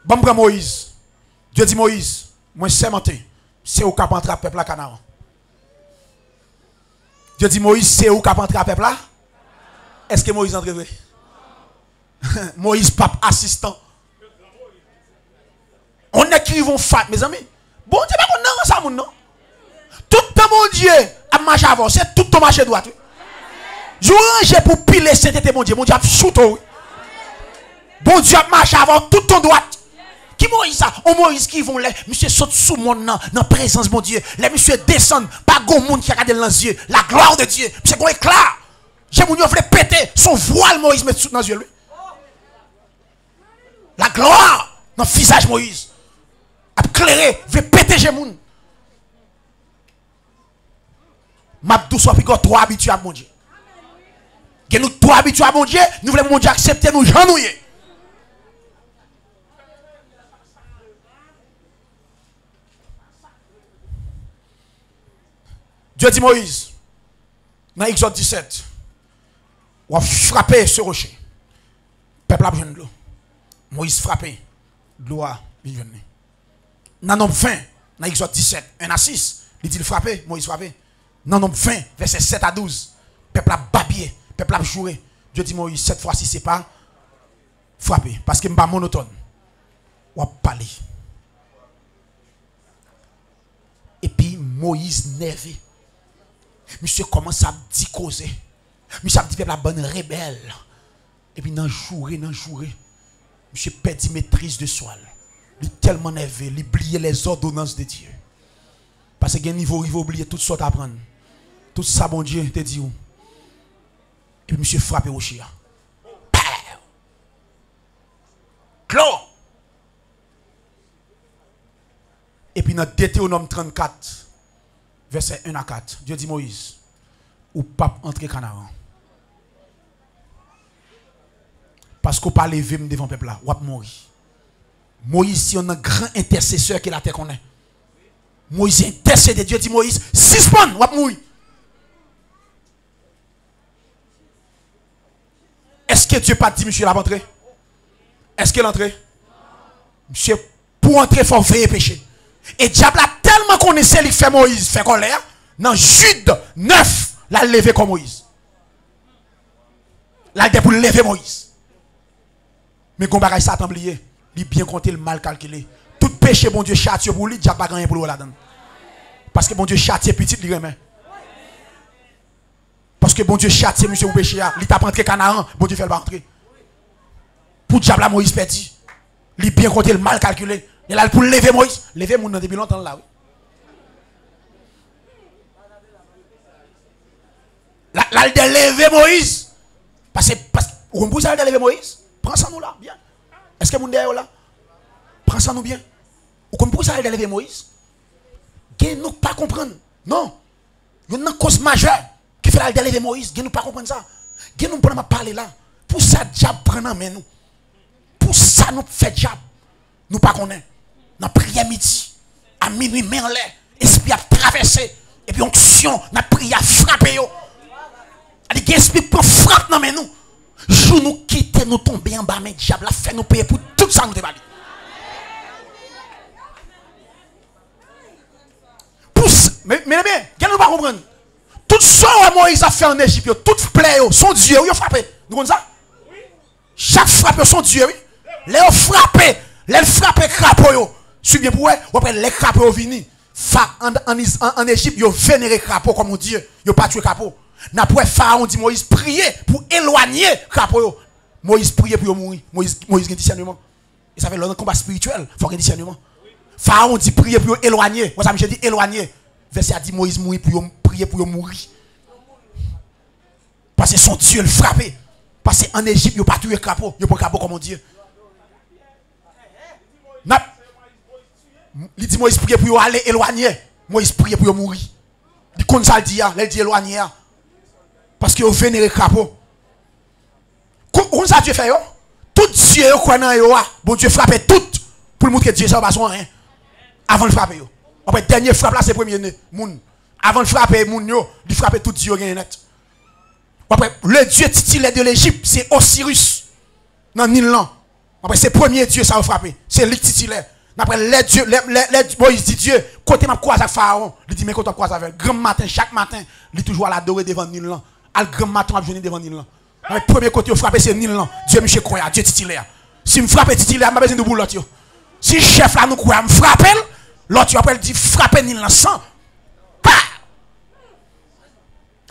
A: Bon, Moïse. Dieu dit Moïse, moi sermenté, c'est où qu'a entré le peuple à Canaan. Dieu dit Moïse, c'est où qu'a entré le peuple là? Est-ce que Moïse entre? Moïse, pape assistant. On écrivons fat, mes amis. Bon Dieu, pas ça, mon non. Tout le temps, mon Dieu, a marché avant, c'est tout ton marché droit. Je range pour piler sainteté, mon Dieu a chouto. Bon Dieu a marché avant, tout ton droit. Qui Moïse ça? On Moïse qui vont là, monsieur saute sous mon nom, dans la présence, mon Dieu. Les monsieur descendent, pas grand monde qui a regardé dans les yeux. La gloire de Dieu, monsieur qu'on éclat. J'ai mon Dieu voulait péter son voile, Moïse met dans les yeux lui. La gloire dans le visage Moïse. A clairé, veut péter j'ai moun. Mabdou soit piquant trop habitué à mon Dieu. Que nous trop habitués à mon Dieu, nous voulons mon Dieu accepter nous janouiller. Dieu dit Moïse, dans Exode 17, on va frapper ce rocher. Peuple a besoin de l'eau. Moïse frappé, l'eau a besoin de l'eau. Dans nombre 20, dans Exode 17, 1 à 6, il dit le frapper, Moïse frappé. Dans nombre 20, verset 7 à 12, peuple a babié, peuple a joué. Dieu dit Moïse, cette fois-ci, c'est pas frapper, parce que je ne suis pas monotone. On va parler. Et puis Moïse nervé. Monsieur commence à dire causer. Monsieur a dit peuple la bonne rebelle. Et puis dans jour, monsieur perdit maîtrise de soi. Il est tellement nerveux, il oublie les ordonnances de Dieu. Parce qu'il y a un niveau, il va oublier tout ça à apprendre. Tout ça, bon Dieu, te dit où. Et puis monsieur frappe au chien. Clos. Et puis dans Deutéronome 34, verset 1 à 4, Dieu dit Moïse, ou pas entrer Canaan. Parce qu'on pas lever devant le peuple là, ou pas mourir. Moïse, si on a un grand intercesseur qui la terre connaît. Moïse intercède, Dieu dit Moïse, suspend, ou pas mourir. Est-ce que Dieu pas dit, monsieur, la rentrée? Est-ce qu'il entre? Monsieur, pour entrer, il faut veiller péché. Et diable a tellement connaissé, il fait Moïse, fait colère. Dans Jude 9, la levé comme Moïse. La pour lever Moïse. Mais quand bagaille ça t'oublié, il bien compté le mal calculé. Tout péché, bon Dieu, châtie pour lui, diable pas rien pour lui là-dedans. Parce que bon Dieu, châtie petit, il remet. Parce que bon Dieu, châtie, monsieur, ou péché, il t'a pas entré Canaan, bon Dieu fait le pas entrer. Pour diable à Moïse perdu. Il bien compté le mal calculé. Et là, pour lever Moïse, lever mon depuis longtemps là. Là, il de lever Moïse. Parce que, vous comprenez ça, de lever Moïse? Prends ça nous là, bien. Est-ce que vous êtes là? Prends ça nous bien. Vous comprenez ça, de lever Moïse? Nous pas comprendre. Non. Il y a une cause majeure qui fait la de lever Moïse. Nous pas comprendre ça. Nous ne pouvons pas parler là. Pour ça, diable prend en main nous. Pour ça, nous fait diable. Nous pas connaissons. Dans la prière midi, à minuit, main en l'air, esprit a traversé, et puis onction, dans la prière frappé. Il y a esprit qui frappe dans nous. jour nous quitter, nous tomber en bas, mais diable a fait nous payer pour tout ça nous te bali. Mais bien, qu'est-ce que nous pas comprendre? Tout ça que Moïse a fait en Égypte, tout plaît, son Dieu, il a frappé. Nous comprenez ça? Chaque frappe, son Dieu, oui. Les frappé, les frappé crapaud. Suis bien pour eux, après les crapauds viennent. En Égypte, ils ont vénéré crapaud comme Dieu. Ils n'ont pas tué crapaud. Après, Pharaon dit Moïse prier pour éloigner crapaud. Moïse prier pour mourir. Moïse a un discernement. Et ça fait le combat spirituel, il faut un discernement. Pharaon dit prier pour éloigner. Moi, ça me dit éloigner. Verset a dit Moïse mourir pour prier pour mourir. Parce que son Dieu le frappé. Parce qu'en Égypte, il n'y a pas tué crapaud. Il n'y a pas crapaud comme Dieu. Il dit Moïse prier pour aller éloigner. Moïse prier pour mourir. Il dit ça, il dit éloigner. Parce qu'il a vénéré crapaud. Comment ça Dieu fait? Tout Dieu bon Dieu frappe tout pour montrer que Dieu ça va pas rien. Avant de frapper. Après dernier frappe là c'est premier moun. Avant de frapper moun yo, il frappe tout Dieu net. Après le Dieu titulaire de l'Égypte, c'est Osiris. Dans Nil là. Après c'est premier Dieu ça va frapper, c'est lui titulaire. Après les dieux Moïse dit Dieu, côté m'a croise avec Pharaon, il dit mais quand on croise avec grand matin chaque matin, il toujours à l'adorer devant Nil là. Al grand matin à venir devant Nil là. Le premier côté frapper c'est Nil là. Dieu monsieur croya, Dieu titulaire. Si me frappe titulaire, m'a besoin de boulot l'autre. Si chef là nous croit, me frappe l'autre après il dit frapper Nil là sans.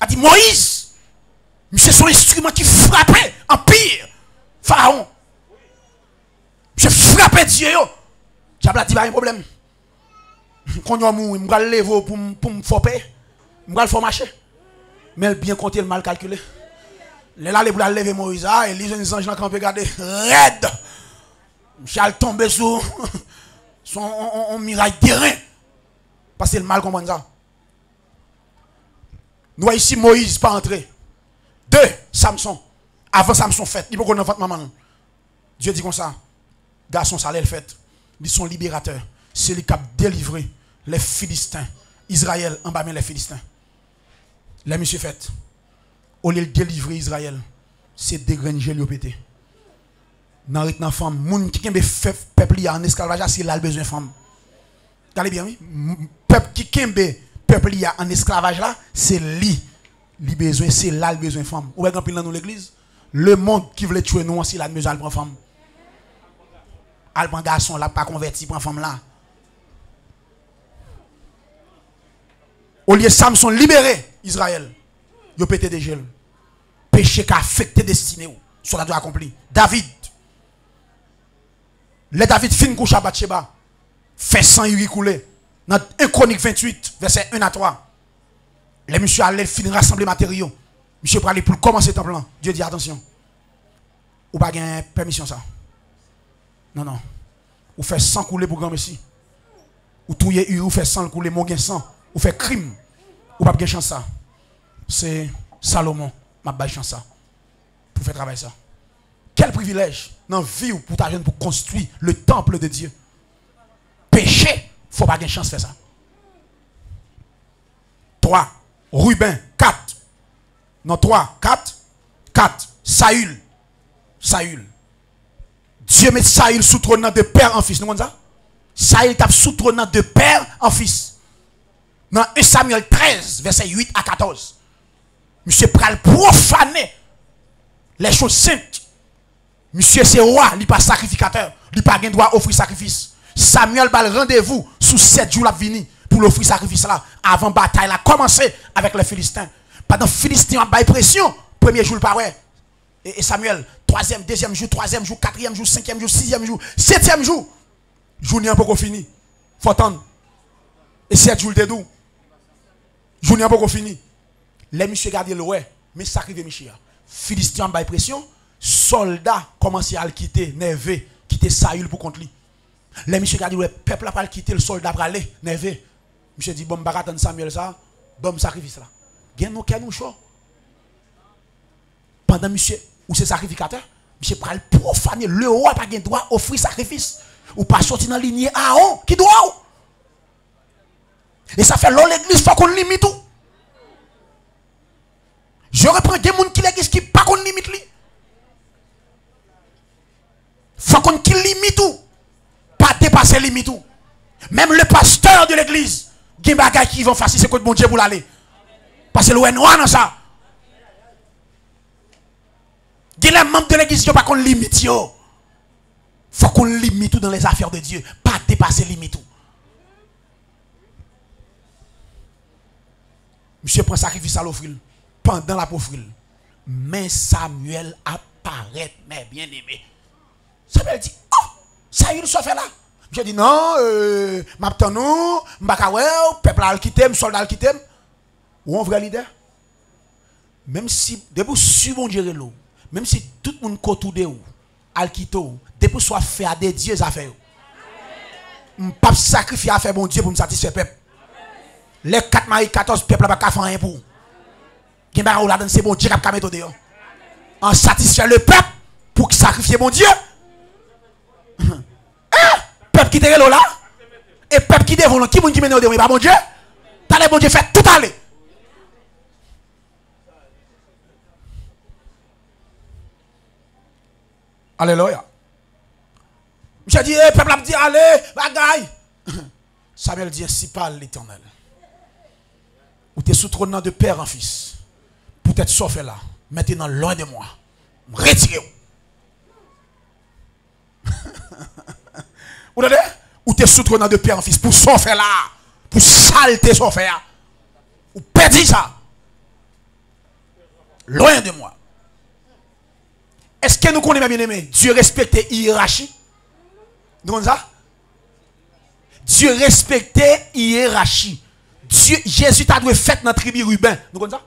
A: A dit Moïse, c'est son instrument qui frappait en pire Pharaon. Je frappais Dieu. J'avais dit pas un problème. Quand on mourir, je vais lever pour me frapper. Je vais le marcher. Mais bien compté, le mal calculé. Les là, les pour lever Moïse, et les anges qui ont regardé, raide. Je vais tomber sur son miraille terrain. Parce que le mal comprend ça. Nous voyons ici Moïse pas entrer. 2, Samson. Avant Samson fait. Il faut qu'on enfante maman. Dieu dit comme ça. Garçon, ça l'est fait. Ils sont libérateurs. C'est lui qui a délivré les Philistins. Israël en bas les Philistins. Les monsieur fait. Au lieu de délivrer Israël, c'est dégranger le pété. Dans la femme, moun qui kembe peuple en esclavage, c'est là le besoin de femme. Regardez bien, oui. Peuple qui kembe peuple en esclavage là, c'est lui. Li besoin, c'est là le besoin de femme. Ou bien dans l'église, le monde qui veut tuer nous, c'est là le besoin de femme. Alban garçon là pas converti pour femme là. Au lieu de Samson libérer Israël, il a pété des gels. Péché qui a affecté destinée sur la doit accompli. David. Le David fin couche à Bathsheba. Fait sang y couler. Dans 1 Chronique 28, verset 1 à 3. Les monsieur allaient finir rassembler matériaux. Monsieur pour aller pour commencer ton plan. Dieu dit attention. Ou pas gain permission ça. Non, non. Ou fait sang couler pour grand messie. Ou touyer ou fait sang couler mon gain sang. Ou fait crime. Ou pas gain chance ça. C'est Salomon m'a bail chance ça. Pour faire travail ça. Quel privilège dans la vie pour ta jeune pour construire le temple de Dieu. Péché, faut pas gain chance de faire ça. 3. Ruben, 4. Non, 3, 4. 4. Saül. Saül. Dieu met Saül sous trône de père en fils. Nous comprenez ça? Saül tape sous trône de père en fils. Dans 1 Samuel 13, verset 8 à 14. Monsieur pral profaner les choses saintes. Monsieur c'est roi, il n'est pas sacrificateur. Il n'a pas de droit offrir sacrifice. Samuel va le rendez-vous sous 7 jours la vini pour l'offrir sacrifice là. Avant bataille a commencé avec les Philistins. Pendant les Philistins ont pression. Premier jour le pareil. Et Samuel, 3e, 2e jour, 3e jour, 4e jour, 5e jour, 6e jour, 7e jour. Journée un peu fini. Faut attendre. Et 7 jours de doux. Journée un peu fini. Les messieurs gardent le ouais, mais ça arrive Michel. Philistins ont pression. Soldats commencent à le quitter, nerveux, quitter Saül pour contre lui. Les messieurs gardent le peuple n'a pas quitter le soldat pour aller, nerveux. Monsieur dit bon barat Samuel ça, bon sacrifice là. Gagne nous chaud. Pendant monsieur ou c'est sacrificateur, monsieur pral profaner le roi pas gain droit offrir sacrifice ou pas sortir dans la lignée Aaron qui doit. Et ça fait l'église faut qu'on limite tout. Je reprends des gens qui l'église qui pas qu'on limite lui. passer limite. Même le pasteur de l'église, il y a des bagages qui vont faire c'est que bon Dieu pour l'aller. Parce que le noir dans ça. Il y a les membres de l'église qui n'ont pas qu'on limite. Il faut qu'on limite tout dans les affaires de Dieu. Pas dépasser limite. Monsieur prend sacrifice à l'offrir. Pendant la offrir. Mais Samuel apparaît, mes bien-aimés. Samuel dit, oh, ça y est, ça fait là. Je dis, non, m'attends nous, m'bakawel, peuple a quitté, soldat a quitté. Ou un vrai leader. Même si, depuis si bon Dieu l'eau, même si tout le monde autour de vous, al quito, depuis soit fait à des dieux à faire. M'pas sacrifier à faire bon Dieu pour me satisfaire peuple. Les 4 maris 14 peuples là pas faire rien pour. Qui va là c'est bon Dieu qui a mettre dehors. En satisfaire le peuple pour sacrifier mon Dieu. Peuple qui te là et peuple qui devant qui moun qui mène au dehors pas bon Dieu. T'as les bon Dieu fait tout aller. Alléluia. J'ai dit, peuple a dit, allez, bagaille. Samuel dit, ainsi parle l'Éternel. Ou t'es sous trône de père en fils. Pour être sauvé là. Maintenant, loin de moi. Retirez-vous. Vous entendez? Ou t'es sous trône de père en fils. Pour sauver là. Pour saleté sauver. Ou perdre ça. Loin de moi. Est-ce que nous connaissons bien aimé? Dieu respectait hiérarchie. Nous connaissons ça? Dieu respectait hiérarchie. Jésus t'a dû faire dans la tribu Ruben. Nous connaissons ça?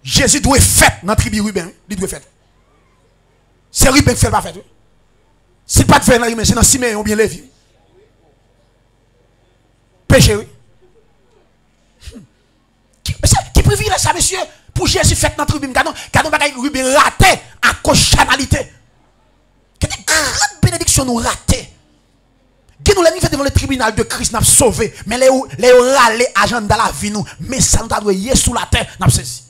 A: Jésus doit faire dans la tribu Ruben. Il doit faire. C'est Ruben qui fait pas faire. Si pas de faire dans Ruben, c'est dans Siméon ou bien Lévi. Péché, oui. Qui privilège ça, monsieur? Pour Jésus fait dans la tribu Ruben. Quand on Ruben raté à cause de chanalité. Quelle grande bénédiction nous raté. Qui nous l'a mis devant le tribunal de Christ, n'a sauvé. Mais les râlés agents dans la vie nous. Mais ça nous a doué sous la terre, n'a saisi.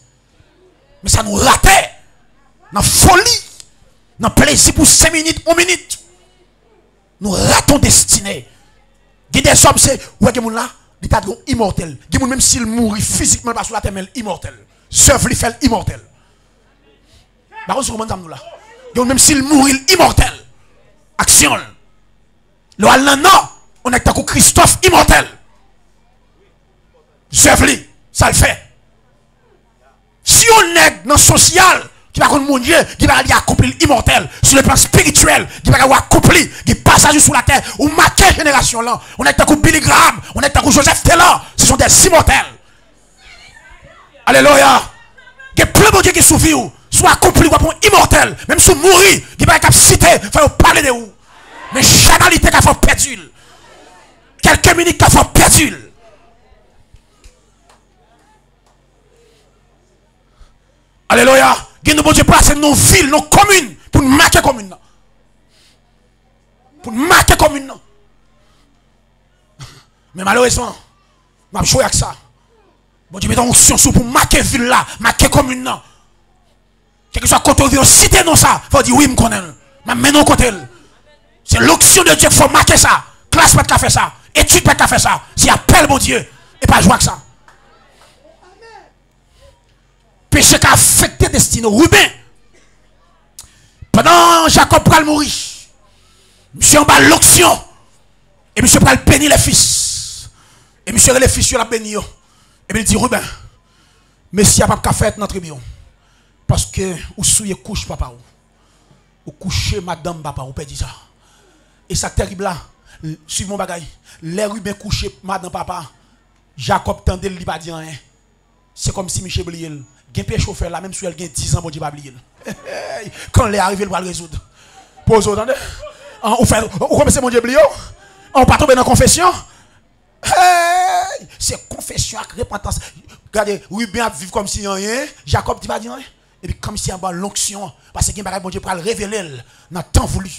A: Mais ça nous raté. Dans folie. Dans plaisir pour 5 minutes, 1 minute. Nous ratons destinée. Il y a des hommes, c'est, ouais, qui là, il est immortel. Même s'il mourit physiquement pas sur la terre, mais immortel. Sauf lui fait immortel. Par contre, comment nous là? Même s'il mourit immortel. Action. Le non, on est avec Christophe immortel. Sauf lui, ça le fait. Si on est dans le social, qui va contre mon Dieu, qui va accomplir l'immortel, sur le plan spirituel, qui va accomplir, qui passe sur la terre, ou marquer génération là. On est avec Billy Graham, on est avec Joseph Taylor, ce sont des immortels. Alléluia. Il y a plein de Dieu qui souffrent, soit accompli ou pour immortel, même si mourir, qui va être cité, il faut parler de vous. Mais chanalité qu'il faut perdu. Quelques minutes qu'il faut perdu. Alléluia. Nous bon Dieu placer nos villes, nos communes, pour marquer commune. Pour marquer commune. Mais malheureusement, je vais jouer avec ça. Bon Dieu met en onction pour marquer ville là, marquer commune. Quel que soit côté de cité non ça, il faut dire oui, je connais. Mais non côté. C'est l'onction de Dieu qu'il faut marquer ça. Classe pas de faire ça. Étude pas de faire ça. C'est appel mon Dieu. Et pas jouer avec ça. Péché qui a affecté destinée. Ruben. Pendant Jacob pral mourir. Monsieur en bas l'onction. Et monsieur pral bénir les fils. Et monsieur les fils la bénir. Et puis il dit Ruben. Messie a pas fait notre tribu. Parce que vous souillez couche papa. Ou couchez madame papa. Ou peut dire ça. Et ça terrible là. Suivez mon bagaille. Les Ruben couché madame papa. Jacob tendait le pas dire rien. C'est comme si Michel Bliel. Il y a un chauffeur là, même si elle a 10 ans, bon Dieu va oublier. Quand elle est arrivée, elle va le résoudre. Pose, vous entendez? Ou comme c'est mon Dieu, on ne pas tomber dans la confession. C'est confession avec repentance. Regardez, Ruben a vivre comme si rien. Jacob dit pas dire rien. Et puis comme si en bas l'onction. Parce que bon Dieu pour le révéler dans le temps voulu.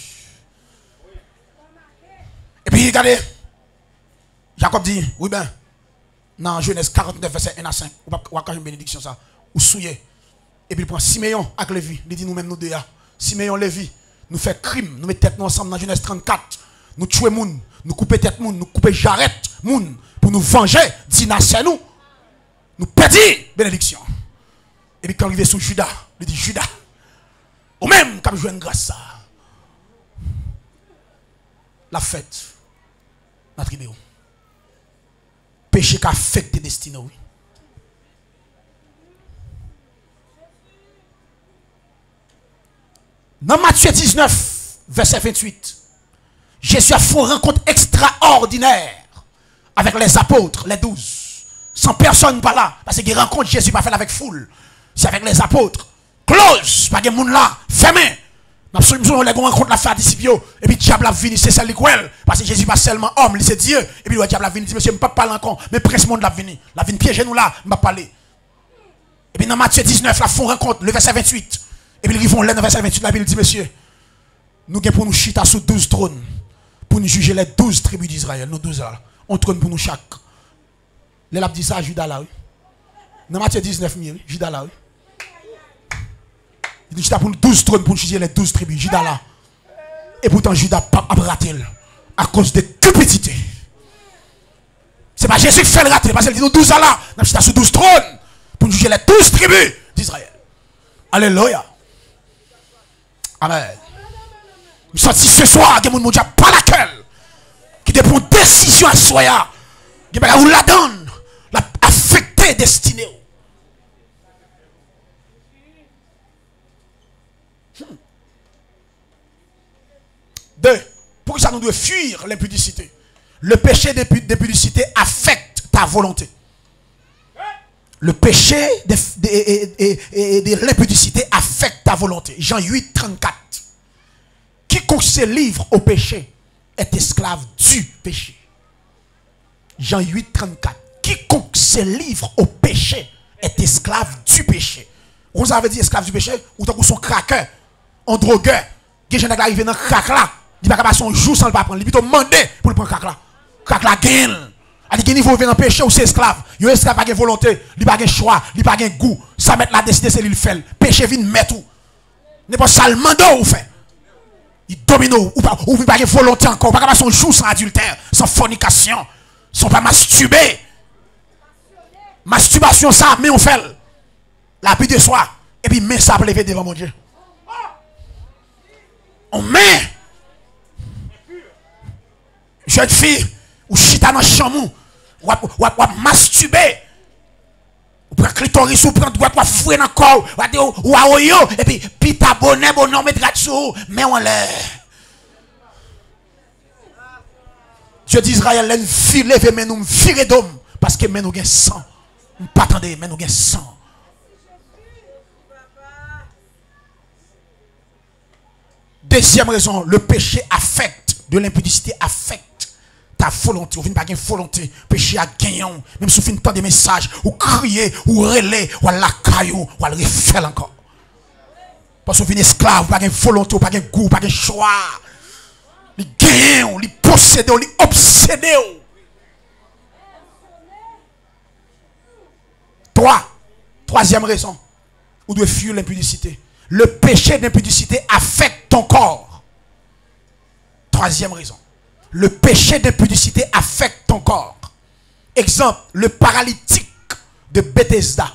A: Et puis regardez. Jacob dit, Ruben, dans Genèse 49, verset 1 à 5. Ou pas une bénédiction ça. Ou souillé. Et puis il prend Siméon avec Lévi. Il dit nous-mêmes nous deux. Siméon, Lévi. nous faisons crime, nous mettons tête ensemble dans Genèse 34, nous tuons moun, nous coupons tête moun, nous coupons jarrette moun pour nous venger, Dina c'est nous. Nous perdons bénédiction. Et puis quand il arrive sur Judas, il dit Judas, ou même quand je joue une grâce ça, la fête, la tribu. Péché qui affecte tes destinées. Oui. Dans Matthieu 19, verset 28, Jésus a fait une rencontre extraordinaire avec les apôtres, les 12. Sans personne pas là. Parce que les rencontres, Jésus pas fait avec foule. C'est avec les apôtres. Close, pas de monde là, fermé. Absolument, les rencontres la faire disciples. Et puis, diable a venu, c'est celle qui parce que Jésus pas seulement homme, c'est Dieu. Et puis, le diable a venu, dit, monsieur, je ne peux pas parler encore. Mais presque monde l'a venu. La venu piéger nous là, je ne vais pas parler. Et puis, dans Matthieu 19, la font rencontre, le verset 28. Et puis, ils vont là, dans le verset 28, la Bible dit, monsieur, nous avons pour nous chita sous 12 trônes. Pour nous juger les 12 tribus d'Israël. Nous 12 là. On trône pour nous chaque. Les l'a dit ça à Judas là, oui. Dans Matthieu 19, Judas là, oui. Il dit, pour nous 12 trônes pour nous juger les 12 tribus. Judas là. Et pourtant, Judas a raté à cause de cupidité. C'est pas Jésus qui fait le rater. Parce qu'il dit, nous 12 là, nous sommes sur 12 trônes pour nous juger les 12 tribus d'Israël. Alléluia. Amen. Je sens ce soir, il y a des gens qui n'ont pas laquelle, qui prennent une décision à soi. Il y a des gens qui la donnent, la affecter destinée. Deux, pour ça nous devons fuir l'impudicité. Le péché d'impudicité affecte ta volonté. Le péché de l'impudicité affecte ta volonté. Jean 8, 34. Quiconque se livre au péché est esclave du péché. Jean 8, 34. Quiconque se livre au péché est esclave du péché. Vous avez dit esclave du péché, ou tant que son craqueur, un drogueur, qui est arrivé dans le crack là, il ne va pas son jour sans le pas prendre. Il peut demander pour le prendre crack là. Crack là, gain. Il dit niveau vient dans le péché ou c'est esclave. Il est esclave, pas de volonté, il n'a pas de choix, il n'a pas de goût. Ça met la destinée, c'est lui le fait. Péché vient mettre tout. N'est pas seulement ou fait. Il domine ou pas de volonté encore. Pas de son jour sans adultère, sans fornication, sans pas masturber. Masturbation, ça, mais on fait. La vie de soi. Et puis, mais ça pour lever devant mon Dieu. On met. Jeune fille, ou chita dans le chamou, ou masturber. Ou prend clitoris, ou prend fouet dans le corps, ou à oyo, et puis, pita bonnet, bonhomme, et dratsou, mais on l'air. Dieu d'Israël, elle file, leve, mais nous vire d'homme, parce que mais nous gain sang. Nous pas attendre, mais nous gain sang. Deuxième raison, le péché affecte, de l'impudicité affecte ta volonté. Ou pas une volonté, péché à gagner. Même si vous faites tant de messages, ou crier, ou relais, ou à la caillou, ou à le refaire encore. Parce que vous êtes esclave, pas une volonté, pas un goût, pas un choix. Vous gagnez, vous possédez, vous obsédez. Troisième raison, vous devez fuir l'impudicité. Le péché d'impudicité affecte ton corps. Troisième raison. Le péché d'impudicité affecte ton corps. Exemple, le paralytique de Bethesda.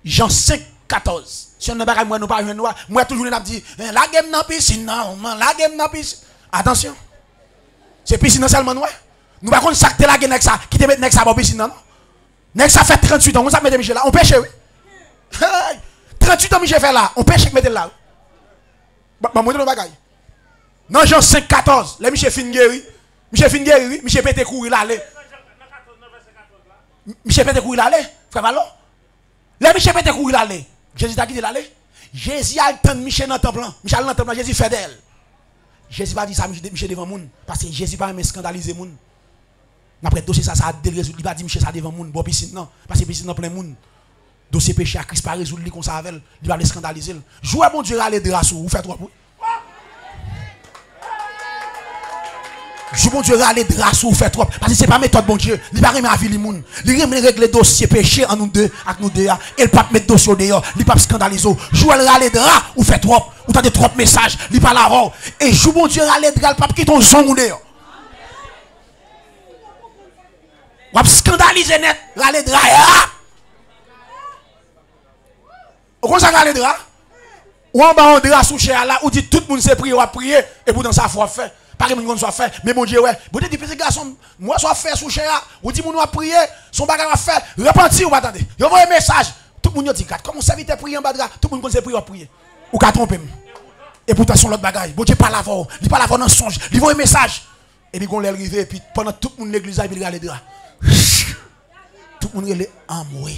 A: Jean 5, 14. Si on n'a pas moi, nous pas moi toujours dit, la game dans piscine, non, la game dans piscine. Attention. C'est piscine seulement nous. Nous pas contre ça que la game avec ça, qui te met avec ça pour piscine non. Nek ça fait 38 ans, on ça met Michel là, on pêche oui. 38 ans Michel fait là, on pêche mettre là. Bah moi le bagaille. Dans Jean 5 14, les Michel fin guéri. Michel fin guéri, Michel pété courir là aller. Michel pété courir là aller, frère Valon. Les Michel pété courir là aller. Jésus t'a quitté là aller. Jésus a le Michel dans le temple. Michel dans le temple, Jésus fait d'elle. Jésus pas dit ça Michel devant monde parce que Jésus pas aimer scandaliser monde. Après dossier ça a résoudre, il va dire Michel ça devant monde, bon piscine non, parce que piscine dans plein monde. Dossier péché à Christ pas résoudre li comme ça avec, il va le scandaliser. Jouez bon Dieu aller de rassou, vous faites trop. Je bon Dieu râler grâce ou fait trop parce que c'est pas méthode bon Dieu. Il pas remettre vie li moun. Il remet régler dossier péché en nous deux avec nous deux et il pas mettre dossier dehors, il pas scandaliser. Jouer râler drap ou fait trop ou t'as des trop messages, il pas l'avant et je bon Dieu râler drap pas qui ton son dehors. Ou scandaliser net râler drap. Comment ça râler drap? Ou en bas on drap sous cher là ou dit tout le monde s'est prié ou a prié et pourtant ça faut faire. Pas que mon soit fait, mais mon Dieu, ouais. Vous dites, petit garçon, moi, soit fait sous cher, ou dit, mon a prié, son bagage a fait, repentir ou pas attendez. Vous voyez un message, tout le monde dit, comme on serviteur prier en bas de là, tout le monde sait prier ou prier. Ou qu'à tromper. Et pourtant, son l'autre bagage, bon Dieu, pas l'avant, il pas l'avant dans le songe, il voit un message. Et puis, on l'a arrivé, et puis, pendant tout le monde l'église, il regarde les draps. Tout le monde est en mourir.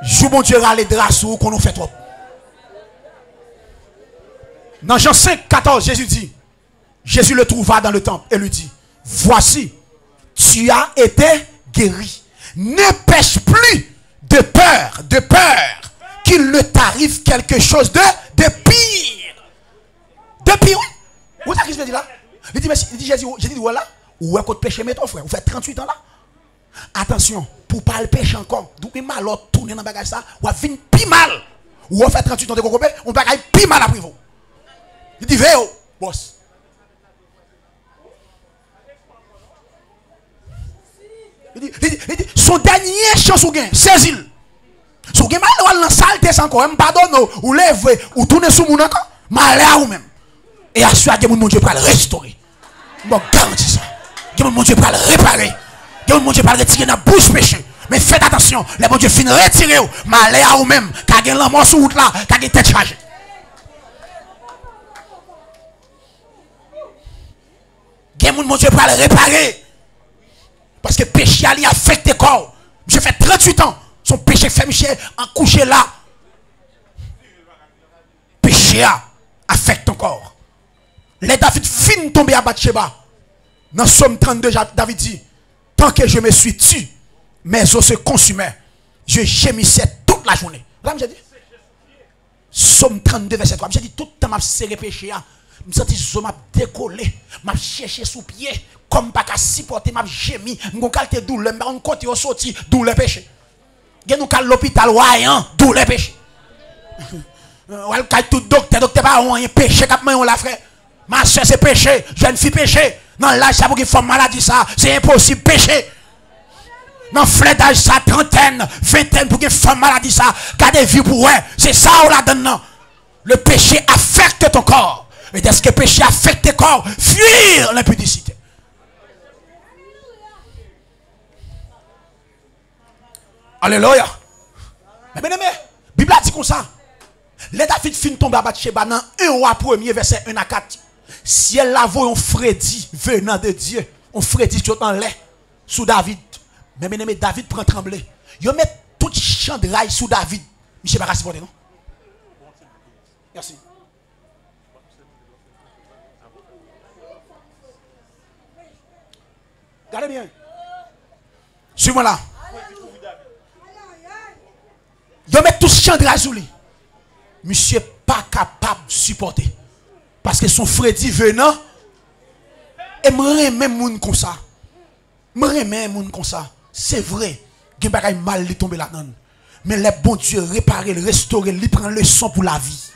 A: Je bon Dieu râle les draps qu'on nous fait trop. Dans Jean 5, 14, Jésus dit, Jésus le trouva dans le temple et lui dit, voici, tu as été guéri. Ne pêche plus de peur qu'il ne t'arrive quelque chose de pire. De pire. Vous savez ce que je dis là? Il dit Jésus, voilà, où est-ce que tu pêches, mes ton frère? Vous faites 38 ans là? Attention, pour pas le pécher encore, d'où mal l'autre tourner dans le bagage ça, ou à venir plus mal. Ou on fait 38 ans de coco, on bagaille plus mal après vous. Il dit, véo, boss. Il dit, son dernier chance ou gain, saisis-le. Si vous avez mal dans la saleté, encore, pardonne, ou lève, ou tourne sous mon encore, malheur ou même. Et assurez que mon Dieu peut le restaurer. Bon, garantis ça. Que mon Dieu peut le réparer. Que mon Dieu peut le retirer dans la bouche péché. Mais faites attention, les bon Dieu finit retirer, malheur ou même, car il y a l'amour sur route là, car il y a tête chargée. Que mon Dieu peut le réparer. Parce que le péché a affecté le corps. J'ai fait 38 ans. Son péché fait Michel en coucher là. Péché a affecté ton corps. Les David fin tomber à Bathsheba. Dans Somme 32, David dit, tant que je me suis tué, mes os se consumaient. Je gémissais toute la journée. Là, j'ai dit. Somme 32, verset 3. J'ai dit tout le temps, je serré péché. Je me senti que m'a décollé. Je cherché sous pied. Comme pas qu'à supporter, je gémi. Je me suis dit douleur. Je me côté au sorti, douleur péché. Je me suis l'hôpital, douleur péché. Je suis tout docteur pas un péché. On l'a frère. Ma soeur, c'est péché. Jeune fille, péché. Non, l'âge, ça pour qu'il faut maladie, ça. C'est impossible, péché. Non, flèche d'âge, ça, trentaine, vingtaine, pour qu'il faut maladie, ça. Gardez vie pour ouais. C'est ça, on l'a donné. Le péché affecte ton corps. Et dès que le péché affecte ton corps, fuir l'impudicité. Alléluia. Mais bien aimé, la Bible a dit comme ça. Les David fin tomber à Bathsheba dans 1 roi 1er verset 1 à 4. Si elle la voit un frédit venant de Dieu, un frédit qui est dans l'air sous David. Mais bien aimé, David prend trembler. Il met tout champ de rail sous David. Michel Barassi, non? Merci. Regardez bien. Suis-moi là. Il met tout champ de rail sous lui. Monsieur n'est pas capable de supporter. Parce que son frère dit venant. Et je même moun comme ça. Je même moun comme ça. C'est vrai. Il y a des mal qui tomber là-dedans. Mais le bon Dieu réparer, restaurer, il prend leçon pour la vie.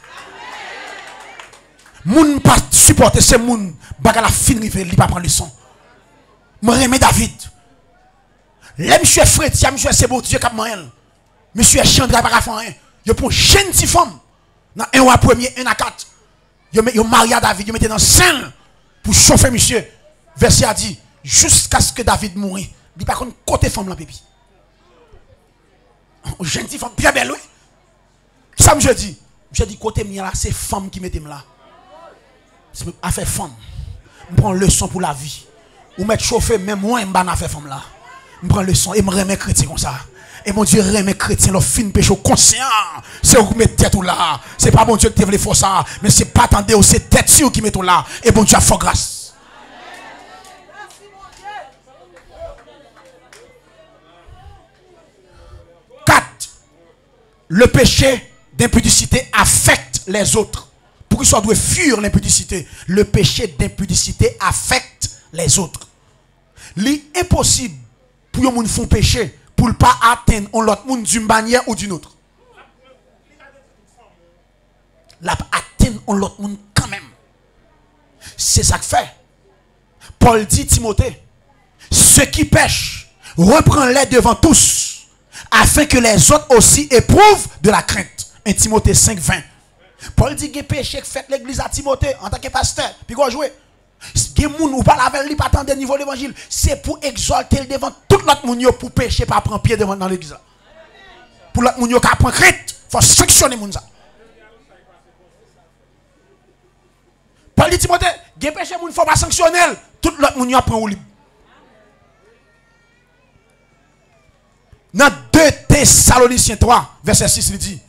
A: Moun pas supporter ce moun. Baga la fin rive, il pas prendre leçon. Je remets David. Le monsieur frère, monsieur c'est bon Dieu qui a moyen. Monsieur Chandra pas faire rien. Il prend jeune petite femme. Dans 1 roi 1er 1 à 4. Il marie à David, il mettait dans scène pour chauffer monsieur. Verset a dit jusqu'à ce que David mourit. Il par contre côté femme là pépi. Jeune petite femme bien belle oui. Ça je dis côté mien là c'est femme qui mettait là. C'est affaire femme. Je prends leçon pour la vie. Ou mettre chauffer même moi en bas affaire femme là. Je prends leçon et me remet chrétien comme ça. Et mon Dieu remet chrétien, le fin péché conscient. C'est où met tête ou là. C'est pas mon Dieu qui te veut faire ça. Mais c'est pas attendez, c'est tête sur qui met tout là. Et bon Dieu a fait grâce. le péché d'impudicité affecte les autres. Pour qu'ils soient doivent fuir l'impudicité. Le péché d'impudicité affecte les autres. C'est impossible pour un monde font péché pour ne pas atteindre l'autre monde d'une manière ou d'une autre. La atteindre l'autre monde quand même. C'est ça que fait. Paul dit Timothée, ceux qui pêchent, reprends-les devant tous, afin que les autres aussi éprouvent de la crainte. 1 Timothée 5, 20. Paul dit que péché que fait l'église à Timothée en tant que pasteur. Puis quoi jouer? Gen moun ou pas avec lui pas tant de niveau l'évangile, c'est pour exalter devant tout l'autre moun yo pour pécher pas prendre pied devant dans l'église. Pour l'autre moun yo qui prend crainte, faut sanctionner moun ça. Paul dit Timothée, gen péché moun faut pas sanctionner, tout l'autre moun yo prend ou libre. Dans 2 Thessaloniciens 3 verset 6 il dit,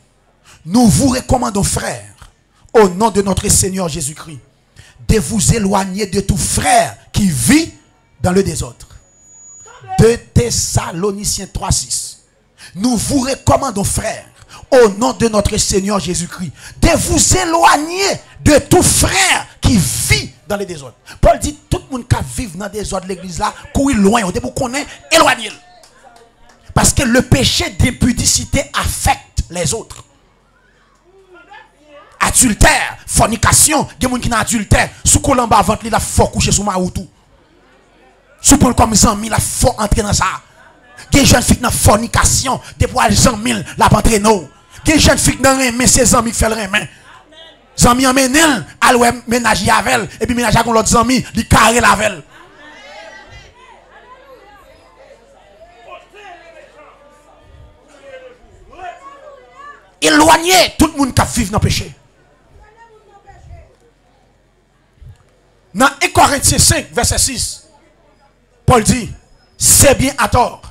A: nous vous recommandons frères au nom de notre Seigneur Jésus-Christ de vous éloigner de tout frère qui vit dans le désordre. 2 Thessaloniciens 3, 6. Nous vous recommandons, frères, au nom de notre Seigneur Jésus-Christ, de vous éloigner de tout frère qui vit dans le désordre. Paul dit, tout le monde qui vit dans le désordre de l'église là, courir loin, on dit pour qu'on est éloigné. Parce que le péché d'impudicité affecte les autres. Adultère, fornication, il y a des gens qui ont adultère. Sous colombe avant, il a fort coucher sous ma tout. Sous pour comme Zami, il a fort entrer dans ça. Il y a des jeunes filles qui ont fornication, des poils Zami, la entrer nous. Il y a des jeunes filles qui ont remis, c'est Zami qui fait le remin. Zami emmène elle, elle ménage avec elle, et puis ménage avec l'autre Zami, il carré la velle. Éloigner tout le monde qui vit dans le péché. Dans 1 Corinthiens 5, verset 6, Paul dit, c'est bien à tort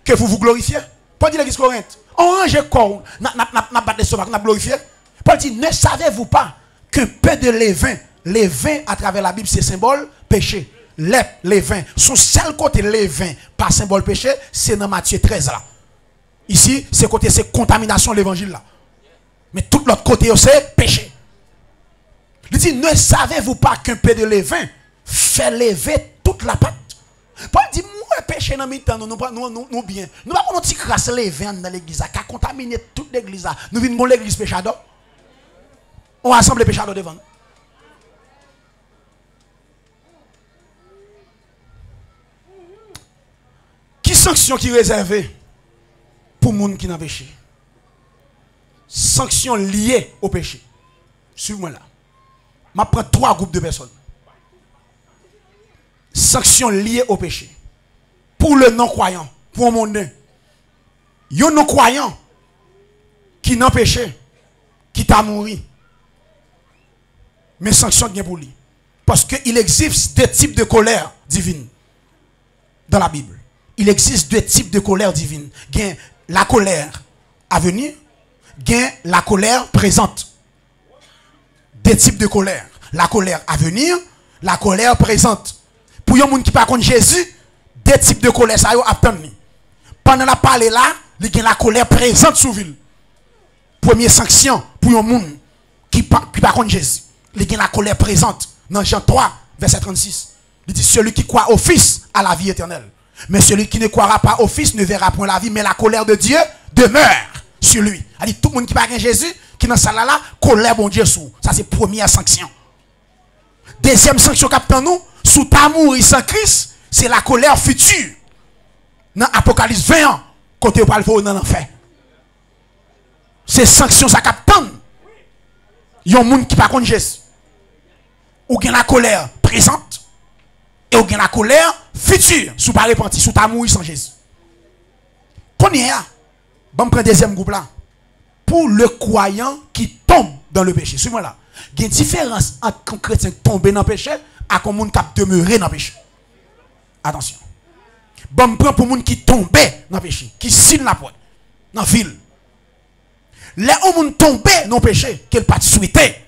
A: que vous vous glorifiez. Paul dit l'église Corinthe, on range corps, n'a pas de sauvage, n'a glorifié. Paul dit, ne savez-vous pas qu'un peu de levain à travers la Bible, c'est symbole péché. Les levain, son seul côté levain, pas symbole péché, c'est dans Matthieu 13 là. Ici, c'est côté, c'est contamination de l'évangile là. Mais tout l'autre côté, c'est péché. Il dit, ne savez-vous pas qu'un peu de levain fait lever toute la pâte? Paul dit, moi, péché dans mi-temps, nous bien. Nous pas un petit crasse levain dans l'église, qui a contaminé toute l'église. Nous venons dans l'église péchador. On rassemble les péchadors devant nous. Qui sanction qui est réservée pour les gens qui n'ont péché? Sanction liée au péché. Suivez-moi là. Je prends 3 groupes de personnes. Sanctions liées au péché. Pour le non-croyant, pour mon monde. Il y a un non-croyant qui n'a péché, qui t'a mouru. Mais sanction bien pour lui. Parce qu'il existe 2 types de colère divine dans la Bible. Il existe 2 types de colère divine. Il y a la colère à venir, il y a la colère présente. 2 types de colère. La colère à venir, la colère présente. Pour les gens qui ne parlent pas de Jésus, 2 types de colère, ça y est. Pendant la parole là, il y a la colère présente sous ville. Première sanction pour les gens qui ne parlent pas de Jésus. Il y a la colère présente. Dans Jean 3, verset 36. Il dit, celui qui croit au Fils a la vie éternelle. Mais celui qui ne croira pas au Fils ne verra point la vie, mais la colère de Dieu demeure sur lui. Il dit, tout le monde qui parle de Jésus, qui dans salle là, colère bon Dieu sous. Ça c'est première sanction. Deuxième sanction captant nous, sous ta mourir sans Christ, c'est la colère future. Dans Apocalypse 20 ans, côté où parle dans l'enfer. C'est sanction ça captant. Il y a un monde qui parle contre Jésus. Ou bien la colère présente et ou bien la colère future sous pas repenti, sous ta mourir sans Jésus. Qu'on y est là. Bon, prendre deuxième groupe là. Pour le croyant qui tombe dans le péché. Suivez-moi là. Il y a une différence entre un chrétien qui tombe dans le péché et un monde qui demeuré dans le péché. Attention. Bon, prend pour les gens qui tombent dans le péché, qui signe la porte, dans la ville. Les gens tombent dans le péché, qu'elle pas souhaité.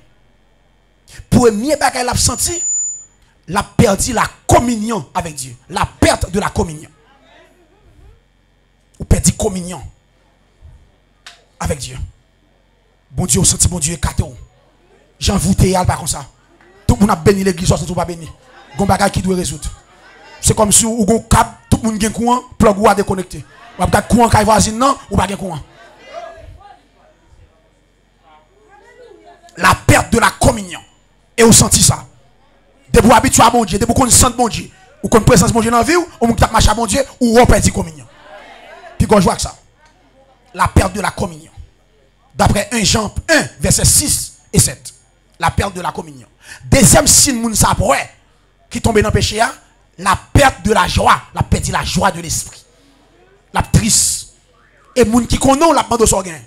A: Premier bagage l'a senti, l'a perdu la communion avec Dieu. La perte de la communion. Ou perdu communion avec Dieu. Bon Dieu, senti bon Dieu écarté. J'en voûté pas comme ça. Tout le monde a béni l'église, tout pas béni. Gon bagay qui doit résoudre. C'est comme si ou gon câble, tout le monde gagne courant, plug ou a déconnecté. Ou a courant kay voisine non, ou pas gagne courant. La perte de la communion. Et vous sentez ça. De vous habituer à bon Dieu, de vous connaître bon Dieu, ou qu'on présence bon Dieu dans la vie, ou vous marchez à bon Dieu, ou vous perdez la communion. Puis quand je vois que ça, la perte de la communion. D'après 1 Jean 1, verset 6 et 7. La perte de la communion. Deuxième signe, moun sa pourrait, qui tombe dans le péché, la perte de la joie. La perte de la joie de l'esprit. La triste. Et moun qui connaît, la bande de son gain.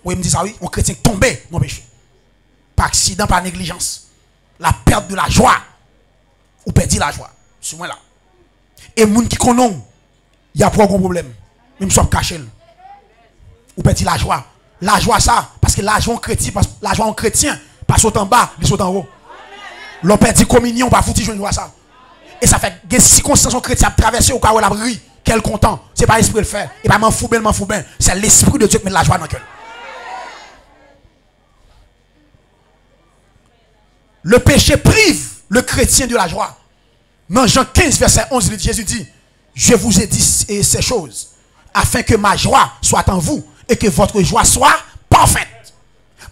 A: Oui, il me dit ça, oui. On chrétien tombé dans le péché. Par accident, par négligence. La perte de la joie. Ou perdit la joie. C'est moi là. Et moun qui connaît, il y a pas de problème. Même si on cache. Ou perdit la joie. La joie, ça, parce que la joie en chrétien, pas saute en bas, il saute en haut. L'on perdit communion, pas foutu, je ne vois ça. Et ça fait des circonstances chrétiennes à traverser au cas où la ri, quel content. C'est pas l'esprit le faire. Et pas m'en fou bien. C'est l'esprit de Dieu qui met la joie dans le cœur. Le péché prive le chrétien de la joie. Dans Jean 15, verset 11, Jésus dit, je vous ai dit ces choses, afin que ma joie soit en vous, et que votre joie soit parfaite.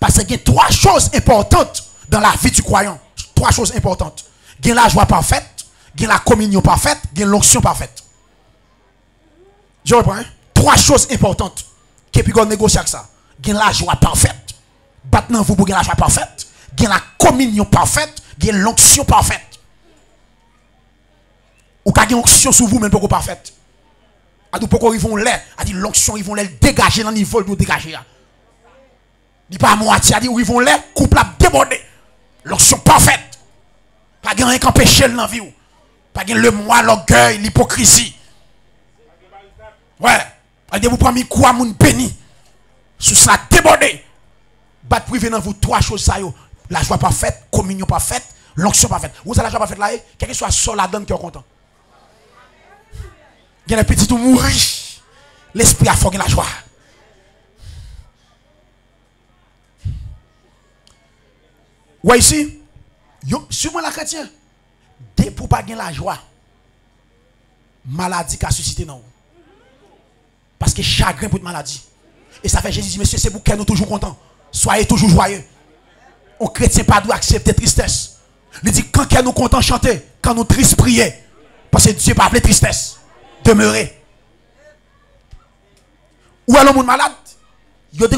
A: Parce qu'il y a 3 choses importantes dans la vie du croyant. 3 choses importantes. Il y a la joie parfaite, il y a la communion parfaite, il y a l'onction parfaite. Je reprends. 3 choses importantes. Qui peut négocier avec ça. Il y a la joie parfaite. Maintenant, vous avez la joie parfaite. Il y a la communion parfaite. Il y a l'onction parfaite. Ou qu'il y a une onction sur vous, même pas parfaite. A dit pourquoi ils vont l'air, a dit l'onction ils vont l'air dégager dans le niveau de dégager. Dit pas à moitié, a dit où ils vont l'air couple à déborder. L'onction parfaite. Pas rien qu'un péché dans la vie. Pas le moi, l'orgueil, l'hypocrisie. Ouais. A dit vous prenez quoi moun béni. Sous ça déborder. Bat privé dans vous 3 choses ça yo. La joie parfaite, communion parfaite, l'onction parfaite. Vous avez la joie parfaite là, quel que soit seul la donne qui est content. Il y a des petits tout mourir. L'esprit a forgé la joie. Ouais, ici, sur moi la chrétien, dès pour pas gagner la joie, maladie qui a suscité non. Parce que chagrin pour une maladie. Et ça fait Jésus dit, monsieur, c'est pour qu'elle nous toujours content. Soyez toujours joyeux. On chrétien pas doit accepter tristesse. Il dit, quand qu'elle nous content chanter, quand nous triste prier, parce que Dieu pas appeler tristesse. Demeurer. Ou alors, mon malade, il y a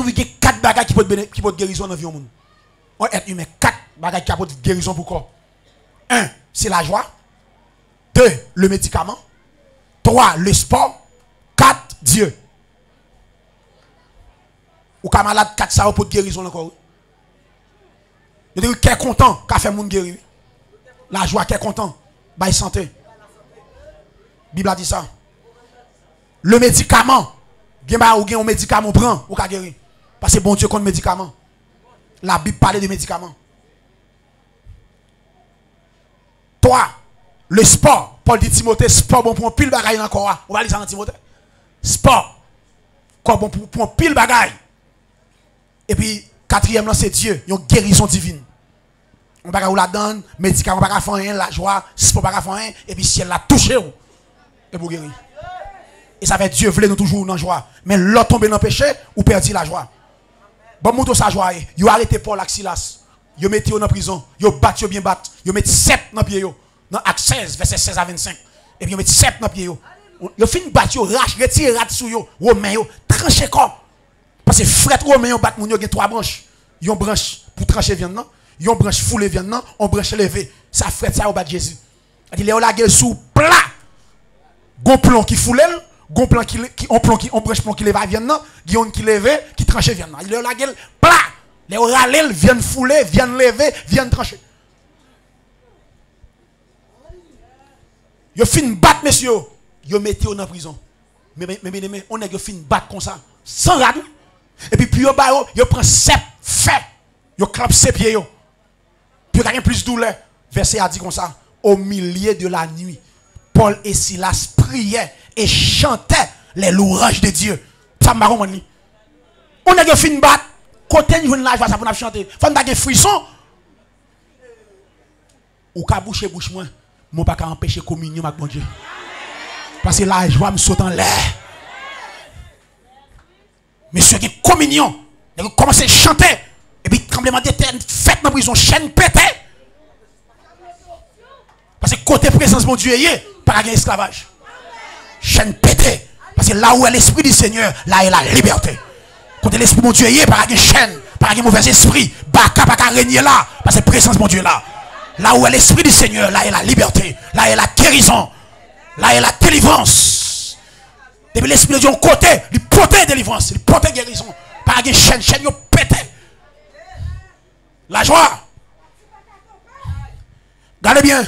A: 4 bagages qui peuvent guérison dans la vie. On est humain, 4 bagages qui peuvent guérison pour quoi? 1, c'est la joie. 2, le médicament. 3, le sport. 4, Dieu. Ou quand malade, 4 ça pour guérison encore. Il y a qui est content, qui a fait mon guérir. La joie qui est content, bah santé. Bible a dit ça. Le médicament, ou un médicament prend ou ka guérir. Parce que bon Dieu compte médicament. La Bible parle de médicaments. 3. Le sport. Paul dit Timothée, sport bon pour un pile bagaille encore. On va lire ça dans Timothée. Sport. Quoi bon pour un pile bagaille. Et puis 4e c'est Dieu, une guérison divine. On va la donne, médicament pas faire rien, la joie, sport pas faire rien et puis si elle l'a touché et pour guérir. Et ça fait Dieu voulait nous toujours dans la joie. Mais l'autre tombé dans le péché ou perdu la joie. Bon, mouton sa joie. Yo arrêté Paul ak Silas. Yo mettez dans la prison. Yo battu bien battu. Yo mettez 7 dans pied yo. Dans Acte 16 verset 16 à 25. Et puis yo mettez 7 dans pied yo. Yo fin battu yo rache retire rat sou yo. Romain yo trancher corps. Parce que frère Romain yo bat moun yo gen 3 branches. Yon branche pour trancher viande non. Yon branche fouler viande non, on branche lever. Ça frère ça au bat Jésus. Il dit la gueule sous plat. Gon plomb qui foule, gon plomb qui on branche plomb qui lève viande non, guion qui lève, qui tranche viande non. Il la gueule plat. Les râler viennent fouler, viennent lever, viennent trancher. Yo fin battre monsieur, yo mettez dans prison. Mais on est fin battre comme ça sans radou. Et puis yo ba yo prend 7 fait. Yo clap ses pieds yo. Puis quelqu'un plus douleur. Verset a dit comme ça, au milieu de la nuit, Paul et Silas priaient et chantaient les louanges de Dieu. Ça m'a compris. On a fait une batte. Côté une live ça pour chanter. Faut pas frisson. Ou ka bouche moi. Moi pas empêcher communion avec mon Dieu. Parce que la joie me saute en l'air. Monsieur qui communion, il commence à chanter et puis tremblement de terre fait dans prison chaîne pété. Parce que côté présence mon Dieu est pas de esclavage. Chaîne pété. Parce que là où est l'esprit du Seigneur, là est la liberté. Côté l'esprit mon Dieu est pas de chaîne, pas de mauvais esprit, baka pas régner là parce que présence mon Dieu là. Là où est l'esprit du Seigneur, là est la liberté, là est la guérison, là est la délivrance. Depuis l'esprit de Dieu côté, il porte délivrance, il porte guérison. Pas de chaîne, chaîne yo pété. La joie. Regardez bien.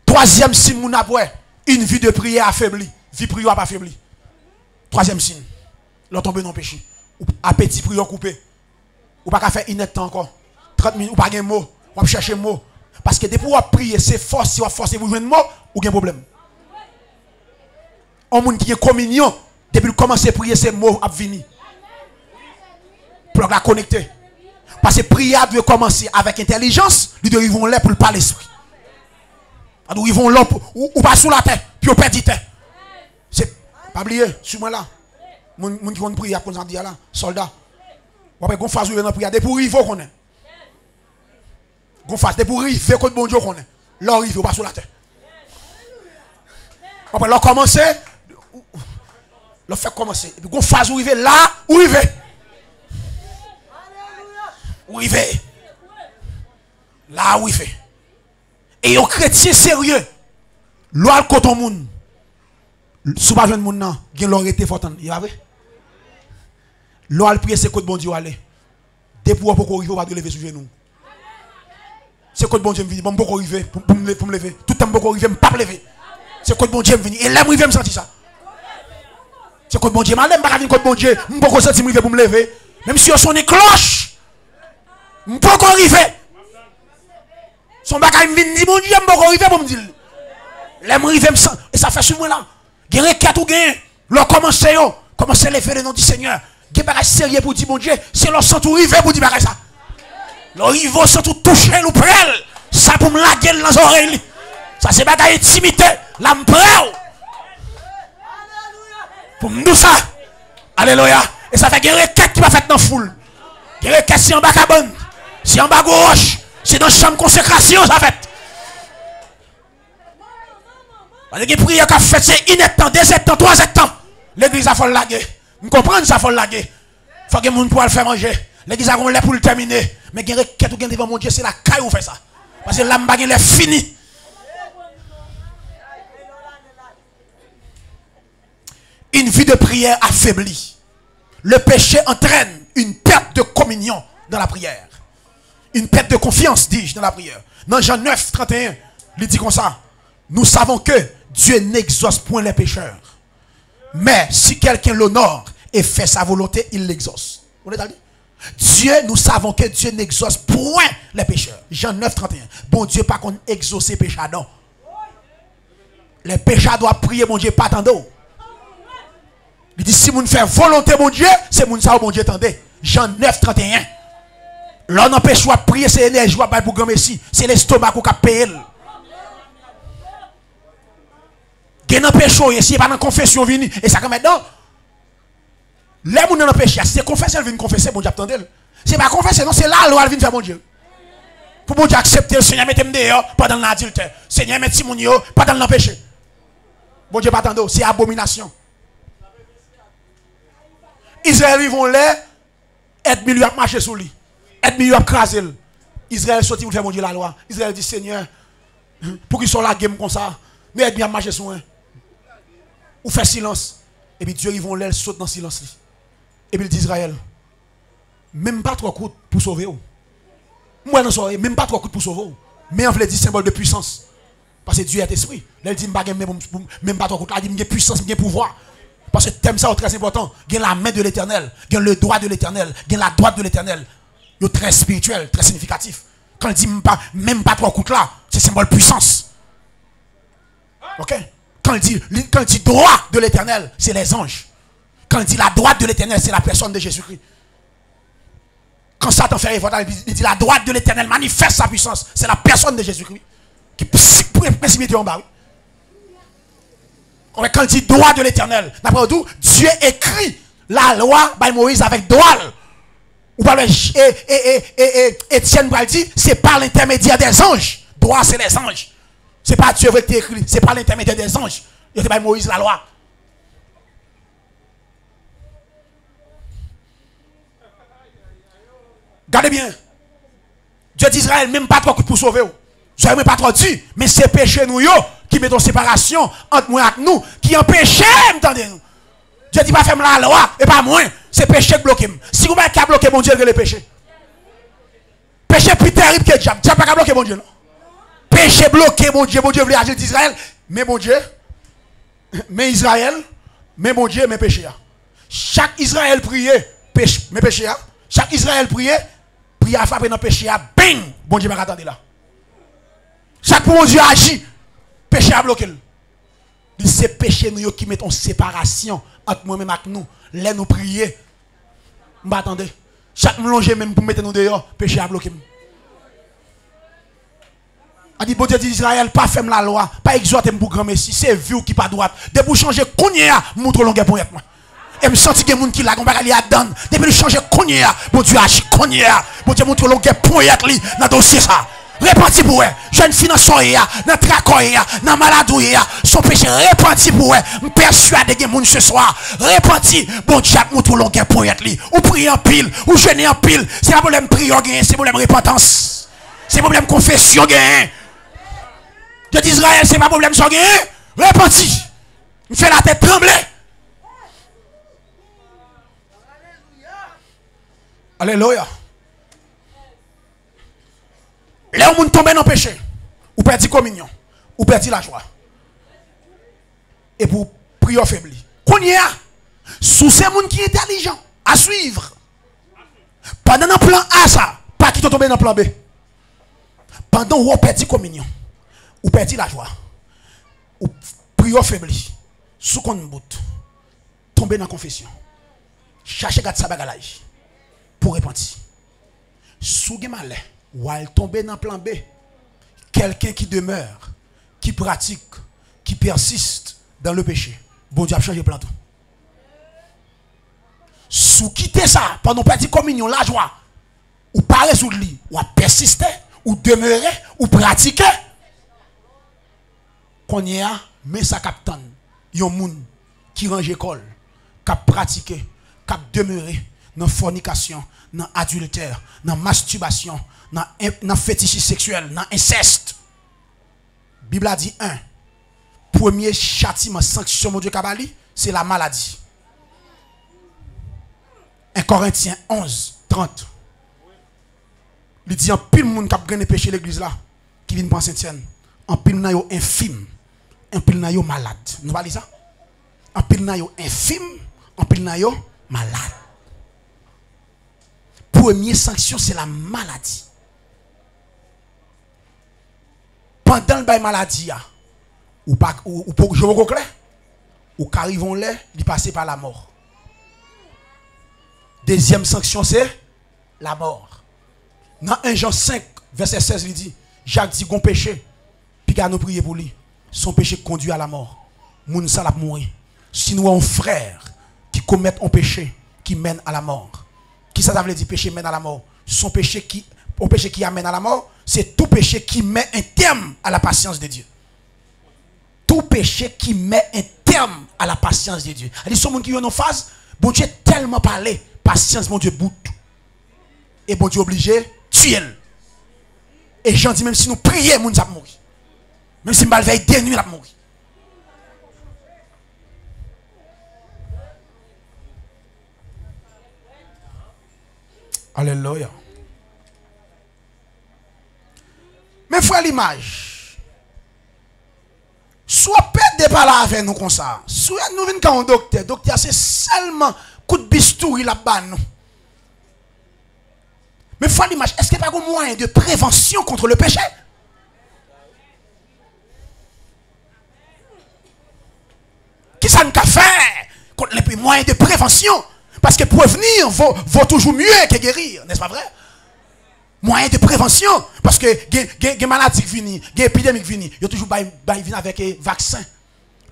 A: Troisième signe, mon après, une vie de prière affaiblie. Vie prière pas affaiblie. Troisième signe. L'on tombe dans le péché. Appétit prière coupé. Ou pas qu'à faire inepte encore. 30 minutes, ou pas de mot. Ou pas chercher mot. Parce que depuis qu'on prier, c'est force. Si on force vous jouer un mot, ou un problème. On monde qui a communion, depuis qu'il commence à prier, ces mots à venir. Pour la connecter. Parce que prière doit commencer avec intelligence, ils doivent là pour le parler l'esprit. Ils vont là ou pas sous la tête, puis on perd du temps. C'est pas oublier, sur moi là. Mon qui vont prier comme ça dit là, soldat. On va faire une prière depuis pour river qu'on est. On fait pour river comme bon Dieu qu'on est. Là river pas sous la tête. On va commencer, le fait commencer et puis on fait river là ou river. Ou river. Là où il fait. Et un chrétien sérieux, l'on côté monde, sous pas jeune monde nan, gen l'on été fort il va vrai. L'on prier c'est côté bon Dieu aller. Depuis pour qu'on arrive pas de lever sur genou. C'est côté bon Dieu me vient, bon pour arriver pour me lever. Tout temps pour arriver me pas lever. C'est côté bon Dieu me venir et là me me sentir ça. C'est côté bon Dieu, malem pas venir côté bon Dieu, me pas sentir me pour me lever. Même si on sonne cloche, me pas arriver. Son bagage me dit mon Dieu, me pas arriver pour me dire. Là me arriver me sent et ça fait sur moi là. Gen requête ou gen, leur commencer yo, commencer les faire le nom du Seigneur. Gen bagage sérieux pour dire mon Dieu, c'est leur sang tout river pour dire bagage ça. Leur river sans tout toucher nous prel. Ça pour me laguer dans les oreilles. Ça c'est bagage intimité, la me prel. Pour me dire ça. Alléluia. Et ça fait gen requête qui va faire dans foule. Gen requête si en bas cabane, si en bas gauche, c'est dans chambre consécration ça fait. Parce que prière qu'a fait c'est inepte temps, 2 temps, 3 temps. L'église a fait laguer. Vous comprenez ça faut laguer. Faut que moun pour le faire manger. L'église a l'air pour le terminer. Mais gen requête ou gen devant mon Dieu, c'est la caille ou fait ça. Parce que l'âme bagay est fini. Une vie de prière affaiblie. Le péché entraîne une perte de communion dans la prière. Une perte de confiance, dis-je, dans la prière. Dans Jean 9, 31, il dit comme ça. Nous savons que Dieu n'exauce point les pécheurs. Mais si quelqu'un l'honore et fait sa volonté, il l'exauce. Vous l'avez dit? Dieu, nous savons que Dieu n'exauce point les pécheurs. Jean 9, 31. Bon Dieu, pas qu'on exauce les pécheurs, non. Les pécheurs doivent prier, mon Dieu, pas tant d'eau. Il dit, si vous faites volonté, mon Dieu, c'est mon ça, mon Dieu, attendez. Jean 9, 31. L'on empêche de prier, c'est l'énergie pour grand Messie. C'est l'estomac qui a payé. Gen nan péché si pas dans confession vini et ça comme maintenant les moun nan péché c'est confesser vinn confesser bon Dieu attendez c'est pas confesser non c'est la loi vinn faire bon Dieu pour bon Dieu accepter le Seigneur mettez dehors pas dans l'adultère Seigneur mettez moun yo pas dans le péché bon Dieu pas attendre c'est abomination Israël ils vont là être milieu à marcher sur lui être milieu à craser Israël sorti pour faire bon Dieu la loi Israël dit Seigneur pour qu'ils sont la game comme ça mais être bien marcher sur un ou fait silence et puis Dieu ils vont l'air saute dans le silence et puis il dit Israël même pas 3 coups pour sauver moi non sauver même pas 3 coups pour sauver mais en fait dit symbole de puissance parce que Dieu est esprit là il dit même pas 3 coups là il dit puissance bien pouvoir parce que thème ça est très important il y a la main de l'Éternel il y a le droit de l'Éternel il y a la droite de l'Éternel il est très spirituel très significatif quand il dit même pas 3 coups là c'est symbole puissance. Ok? Quand il dit droit de l'Éternel, c'est les anges. Quand il dit la droite de l'Éternel, c'est la personne de Jésus-Christ. Quand Satan fait révolte, il dit la droite de l'Éternel manifeste sa puissance. C'est la personne de Jésus-Christ qui précipite en bas. Quand il dit droite de l'Éternel, d'après tout, Dieu écrit la loi par Moïse avec droit. Ou pas Étienne dit, c'est par l'intermédiaire des anges. Droit, c'est les anges. C'est pas Dieu qui écrit, c'est par l'intermédiaire des anges. Il était par Moïse la loi. Regardez bien. Dieu d'Israël, même pas trop pour sauver. Vous n'avez même pas trop dit, mais c'est péché nous qui met en séparation entre moi et nous, qui empêche, entendez-nous. Dieu dit pas faire la loi, et pas moi. C'est péché qui bloque. Si vous n'avez pas bloqué mon Dieu, que le péché. Péché plus terrible que diable. Diable pas bloquer mon Dieu, non? Péché bloqué, mon Dieu voulait agir d'Israël, mais mon Dieu, mais Israël, mais mon Dieu, mais péché. Chaque Israël priait, mais péché. Chaque Israël priait, priait à frapper dans le péché, bing, bon Dieu m'a attendé là. Chaque mon Dieu agit, péché a bloqué. C'est péché nous qui met en séparation entre moi-même et nous. Là nous prier. M'attendez. Chaque longe même pour mettre nous dehors, péché a bloqué. A dit bon Dieu d'Israël, pas faire la loi, pas exhorter pour grand messie, c'est vous qui pas droite. Depuis pour changer Kounia, montre longueur pour être moi. Et me sentir que moun qui la gomba li a donne. Depuis changer Kounia, bon Dieu agit Kounia. Bon Dieu montre longueur pour être li dans dossier ça. Repenti pour eux. Jeune financière, dans tracoya, dans maladouya, son péché repenti pour eux. Me persuade que moun ce soir. Repenti, bon Dieu montre longueur pour être li. Ou prier en pile, ou jeûner en pile. C'est pas problème prière gain, c'est problème repentance. C'est problème confession gain. Dieu d'Israël, c'est pas problème sans gain. Repenti. Me fait la tête trembler. Alléluia. Là où on tombe dans le péché, ou perdit communion, ou perdit la joie. Et pour prier faibli. Qu'on y a, sous ces gens qui sont intelligents, à suivre. Pendant le plan A, ça, pas qui tombe dans le plan B. Pendant où on perdit communion, ou perdit la joie, ou prier faibli, sous qu'on bout, tomber dans la confession. Chercher gâte sa bagalage pour repentir. Sous gen malais, ou elle tombe dans le plan B, quelqu'un qui demeure, qui pratique, qui persiste dans le péché, bon Dieu a changé plan tout. Sous quitter ça, pendant petit communion, la joie, ou pas résoudre, ou persister, ou demeurer, ou pratiquer, qu'on y a, mais ça capte yon moun qui range école, qui pratique, qui demeure dans fornication, dans adultère, dans masturbation, dans fétichisme sexuel, dans inceste. La Bible a dit premier châtiment, sanction, mon Dieu Kabali, c'est la maladie. 1 Corinthiens 11, 30. Il dit en pile monde qui a gagné péché l'église là, qui vient pour Saint-Étienne. En pile na yo infime, en pile na yo malade. Nous parlons ça? En pile na yo infime, en pile na yo malade. Première sanction, c'est la maladie. Pendant le maladie, ou pour je vous clair, ou qu'arrivons là, il passe par la mort. Deuxième sanction, c'est la mort. Dans 1 Jean 5, verset 16, il dit, Jacques dit qu'on péché, puis qu'à nous prier pour lui. Son péché conduit à la mort. Moun sa la mourir. Si nous avons un frère qui commet un péché qui mène à la mort, qui ça veut dire péché mène à la mort? Son péché qui amène à la mort, c'est tout péché qui met un terme à la patience de Dieu. Tout péché qui met un terme à la patience de Dieu. Il y a des gens qui ont une phase, bon Dieu tellement parlé, patience, mon Dieu bout. Et bon Dieu obligé, tuer. Et Jean dit, même si nous prions, moun sa mourir. Même si nous veille des nuits, la mourir. Alléluia. Mais frère l'image. Soit pète de par là avec nous comme ça. Soit nous venons quand on docteur. Docteur c'est seulement coup de bistouri là-bas nous. Mais frère l'image, est-ce qu'il n'y a pas un moyen de prévention contre le péché? Qui ça nous a fait contre les moyens de prévention. Parce que prévenir vaut toujours mieux que guérir, n'est-ce pas vrai? Moyen de prévention. Parce que les maladies qui viennent, les épidémies qui viennent, il y a toujours avec un vaccin.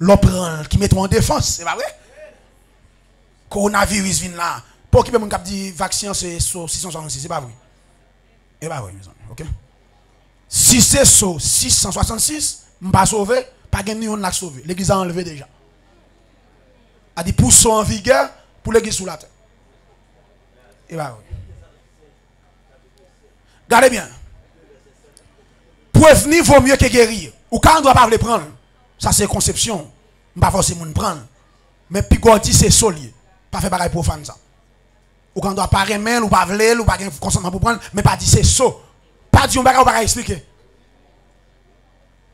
A: L'on qui met en défense, c'est pas vrai? Coronavirus vient là. Pour qui peut me dire vaccin c'est 666, c'est pas vrai? C'est pas vrai, mes amis, ok? Si c'est 666, je ne vais pas sauver, pas de ni on l'a sauvé. L'église a enlevé déjà. A dit pour son en vigueur, pour l'église sous la terre. Et bah oui. Regardez bien. Prévenir vaut mieux que guérir. Ou quand on ne doit pas le prendre. Ça c'est conception. On ne va pas forcément prendre. Mais puis quand on dit c'est solide. Pas faire pareil pour faire ça. Ou quand on ne doit pas remettre, ou pas vouloir, ou pas consentement pour prendre. Mais pas dire c'est so. Pas dire on ne va pas expliquer.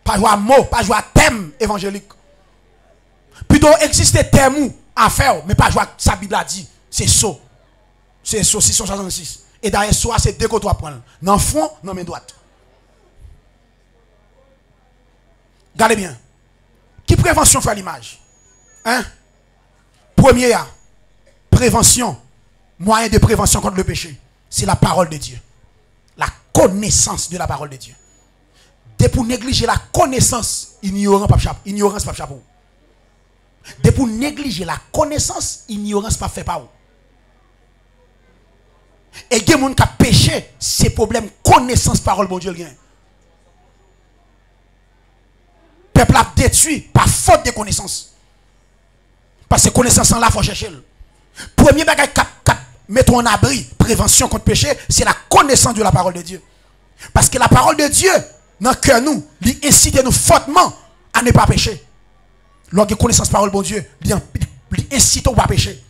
A: Pas jouer à mots, pas jouer à thème évangélique. Plutôt exister thème à faire, mais pas jouer à sa Bible a dit. C'est so. C'est so 666. Et d'ailleurs, soit c'est deux que tu vas prendre. Dans le fond, dans mes droites. Regardez bien. Qui prévention fait l'image? Hein? Premier, prévention. Moyen de prévention contre le péché. C'est la parole de Dieu. La connaissance de la parole de Dieu. Dès pour négliger la connaissance, ignorance pas chapeau. Dès pour négliger la connaissance, ignorance pas fait pas. Et il y a des gens qui ont péché, c'est problème connaissance parole bon Dieu. Peuple a détruit par faute de connaissance. Parce que connaissance en là, il faut chercher. Premier bagage qui met en abri, prévention contre péché, c'est la connaissance de la parole de Dieu. Parce que la parole de Dieu, dans le cœur nous, il incite nous fortement à ne pas pécher. Lorsque connaissance de la parole de Dieu, il incite à ne pas pécher.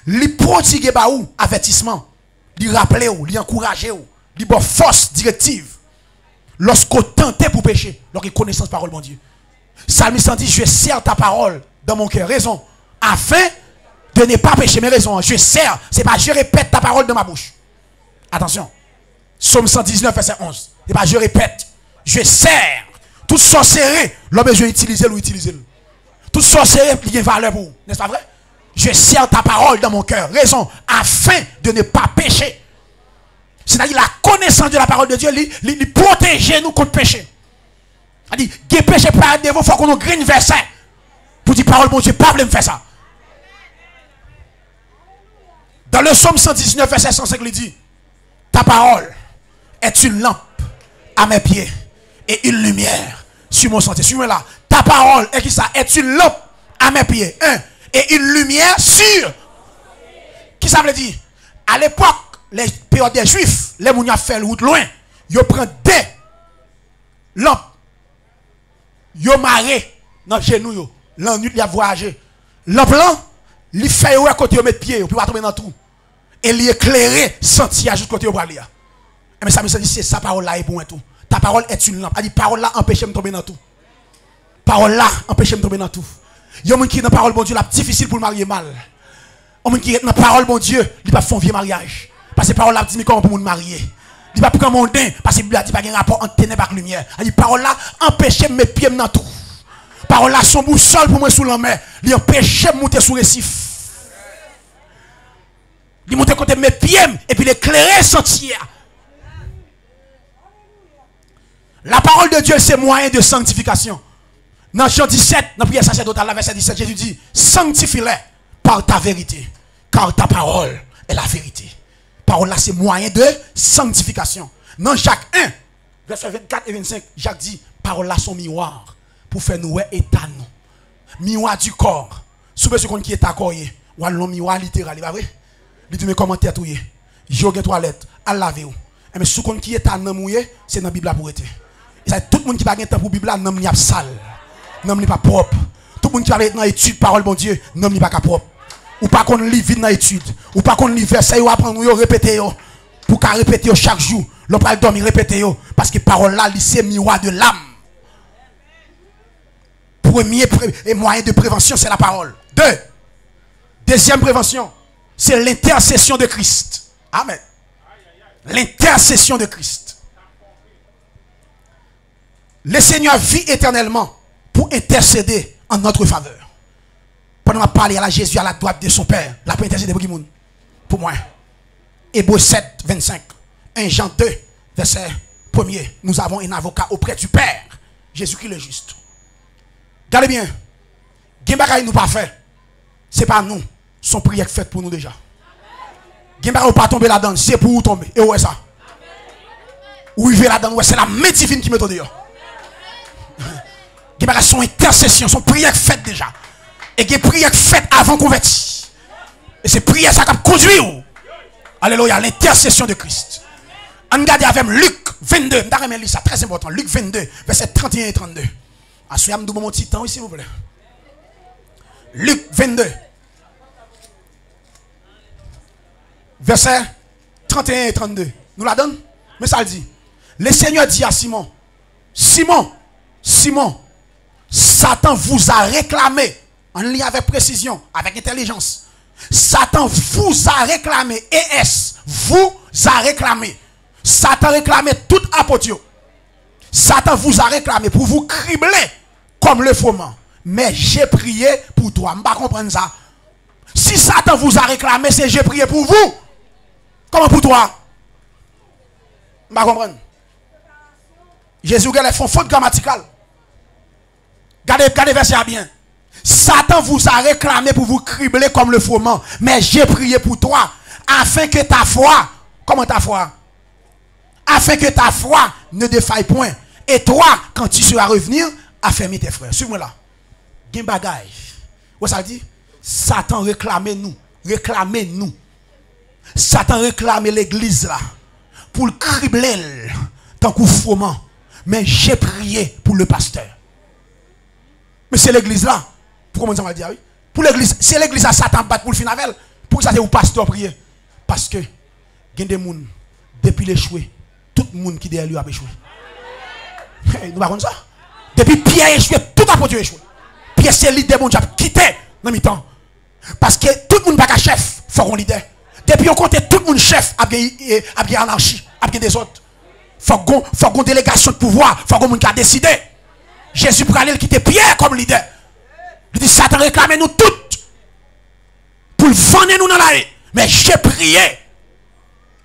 A: Il prodigue ou avertissement, il rappelle ou, il encourage ou, il donne force directive. Lorsqu'on tente pour pécher, lorsqu'on connaissance de la parole de Dieu. Psalmiste dit, je serre ta parole dans mon cœur, raison, afin de ne pas pécher. Mais raison, je serre, c'est pas je répète ta parole dans ma bouche. Attention, Psaume 119, verset 11. C'est pas je répète, je serre. Toute sorcellerie, l'homme je utiliser ou utiliser. Toute sorcellerie, il y a une valeur pour vous, n'est-ce pas vrai? Je serre ta parole dans mon cœur. Raison, afin de ne pas pécher. C'est-à-dire la connaissance de la parole de Dieu, il protège nous contre le péché. C'est-à-dire, que péché par devant, il faut qu'on ait une verset. Pour dire parole, bon Dieu, pas me faire ça. Dans le psaume 119, verset 105, il dit, ta parole est une lampe à mes pieds et une lumière sur mon sentier. Suis-moi là. Ta parole est, qui ça, est une lampe à mes pieds. Et une lumière sur. Qui ça veut dire? À l'époque, les périodes des Juifs, les gens qui fait le route loin, ils prennent des lampes. Ils marrent dans le genou. La nuit, ils ont voyagé. Lampe là, ils font à côté de mettre pied, puis ils tomber dans le trou. Et ils éclairent sentier à juste côté de aller. Mais ça me dit, c'est sa parole là et pour moi tout. Ta parole est une lampe. Elle dit, parole là empêche de tomber dans tout. Parole là empêche de tomber dans tout. Il y a des gens qui dans la parole, bon Dieu, c'est difficile pour le marier mal. Il y a des gens qui dans la parole, bon Dieu, ils ne peuvent pas faire un vieux mariage. Parce que la parole là dit, mais comment pour me marier? Il ne peut pas prendre mon bain, parce que la Bible dit, pas de rapport entre ténèbres et lumière. Elle dit, parole là empêche de mettre pieds dans tout. Parole là, son boussole pour moi sous la mer. Il empêche de monter sous le récif. Il monte côté mes pieds, et puis l'éclairer sentier. La parole de Dieu, c'est moyen de sanctification. Dans Jean 17, dans la prière sacerdotale, verset 17, Jésus dit, sanctifie-les par ta vérité, car ta parole est la vérité. Parole là, c'est moyen de sanctification. Dans Jacques 1, verset 24 et 25, Jacques dit, parole là, son miroir, pour faire nous état nous. Miroir du corps. Souvent, ce qu'on qui est à corps, ou un miroir littéral, il va vrai? Il dit, mes commentaires, tout y est. J'ai une toilette, à laver. Mais ce qu'on qui est à nous, c'est dans la Bible pour être. Tout le monde qui n'a pas de temps pour la Bible, non, il est sale. Non, il n'est pas propre. Tout le monde qui a dans l'étude, parole, bon Dieu, non, il n'est pas propre. Ou pas qu'on lit vite dans l'étude. Ou pas qu'on lit verset, ou apprendre, ou répéter. Pour qu'à répéter chaque jour. L'on peut dormir, répéter. Parce que parole là, c'est miroir de l'âme. Premier moyen de prévention, c'est la parole. Deuxième prévention, c'est l'intercession de Christ. Amen. L'intercession de Christ. Le Seigneur vit éternellement pour intercéder en notre faveur. Pendant qu'on parle à Jésus à la droite de son Père, la paix intercède pour moi. Hébreux 7, 25. 1 Jean 2, verset 1er. Nous avons un avocat auprès du Père, Jésus-Christ le juste. Regardez bien. Gembagaï nous pas fait. C'est pas nous. Son prière faite pour nous déjà. Gembagaï pas tomber là-dedans. C'est pour vous tomber. Et où est ça? Où il va là-dedans? C'est la main divine qui me donne dehors. Gembagaï son intercession, son prière faite déjà. Et que prière faite avant converti. Et c'est prière ça qui conduit. Alléluia, l'intercession de Christ. On regarde avec Luc 22. Ça très important. Luc 22, verset 31 et 32. Asseyez-moi mon petit temps, s'il vous plaît. Luc 22. Verset 31 et 32. Nous la donne? Mais ça le dit. Le Seigneur dit à Simon, Simon, Simon, Satan vous a réclamé, en lien avec précision, avec intelligence. Satan vous a réclamé, ES, vous a réclamé. Satan réclamé tout apôtre. Satan vous a réclamé pour vous cribler comme le froment. Mais j'ai prié pour toi. Je ne comprends pas ça. Si Satan vous a réclamé, c'est j'ai prié pour vous. Comment pour toi? Je ne comprends pas. Jésus a fait une faute grammaticale. Regardez verset bien. Satan vous a réclamé pour vous cribler comme le froment. Mais j'ai prié pour toi. Afin que ta foi, comment ta foi? Afin que ta foi ne défaille point. Et toi, quand tu seras revenu, affermis tes frères. Suivez-moi là. Gen bagay. Où ça dit? Satan réclame nous. Réclame nous. Satan réclame l'église là. Pour le cribler. Tant qu'on froment. Mais j'ai prié pour le pasteur. Mais c'est l'église là. Pourquoi on va dire oui? Pour l'église. C'est l'église à Satan bat pour le final. Pour ça c'est au pasteur prier. Parce que. Gen des moun. Depuis l'échoué. Tout le monde qui derrière lui a échoué. Nous ne ça. Depuis Pierre a échoué. Tout a pu échouer. Pierre c'est leader bon Dieu quitté dans mi temps. Parce que tout le monde n'a pas chef. Il faut qu'on leader. Depuis on compte tout le monde chef a bien anarchie, a bien des autres. Faut qu'on délégation de pouvoir, faut qu'on monde qui a décidé. Jésus pour aller quitter Pierre comme leader. Il dit Satan réclame nous toutes pour le vendre nous dans la rue. Mais j'ai prié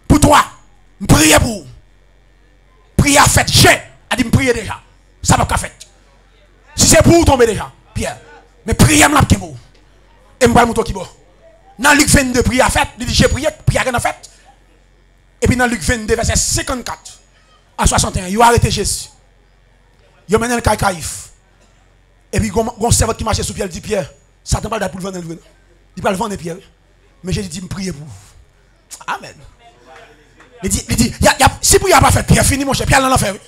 A: pour toi. Je prie pour vous. Prière faite, j'ai dit me prier déjà. Ça va pas fait. Si c'est pour vous tomber déjà, Pierre. Mais prière m'a pour vous. Et m'pa mouton qui bon. Dans Luc 22 prière faite, il dit j'ai prié, prière en fait. Et puis dans Luc 22 verset 54 à 61, il a arrêté Jésus. Il a mené le caïf. Et puis gon servant qui marchait sous Pierre, il dit Pierre, Satan pas pour le vendre. Il pas le vendre Pierre. Mais Jésus dit me prier pour vous. Amen. Il dit, si vous n'avez pas fait Pierre, fini mon cher, Pierre l'en a fait.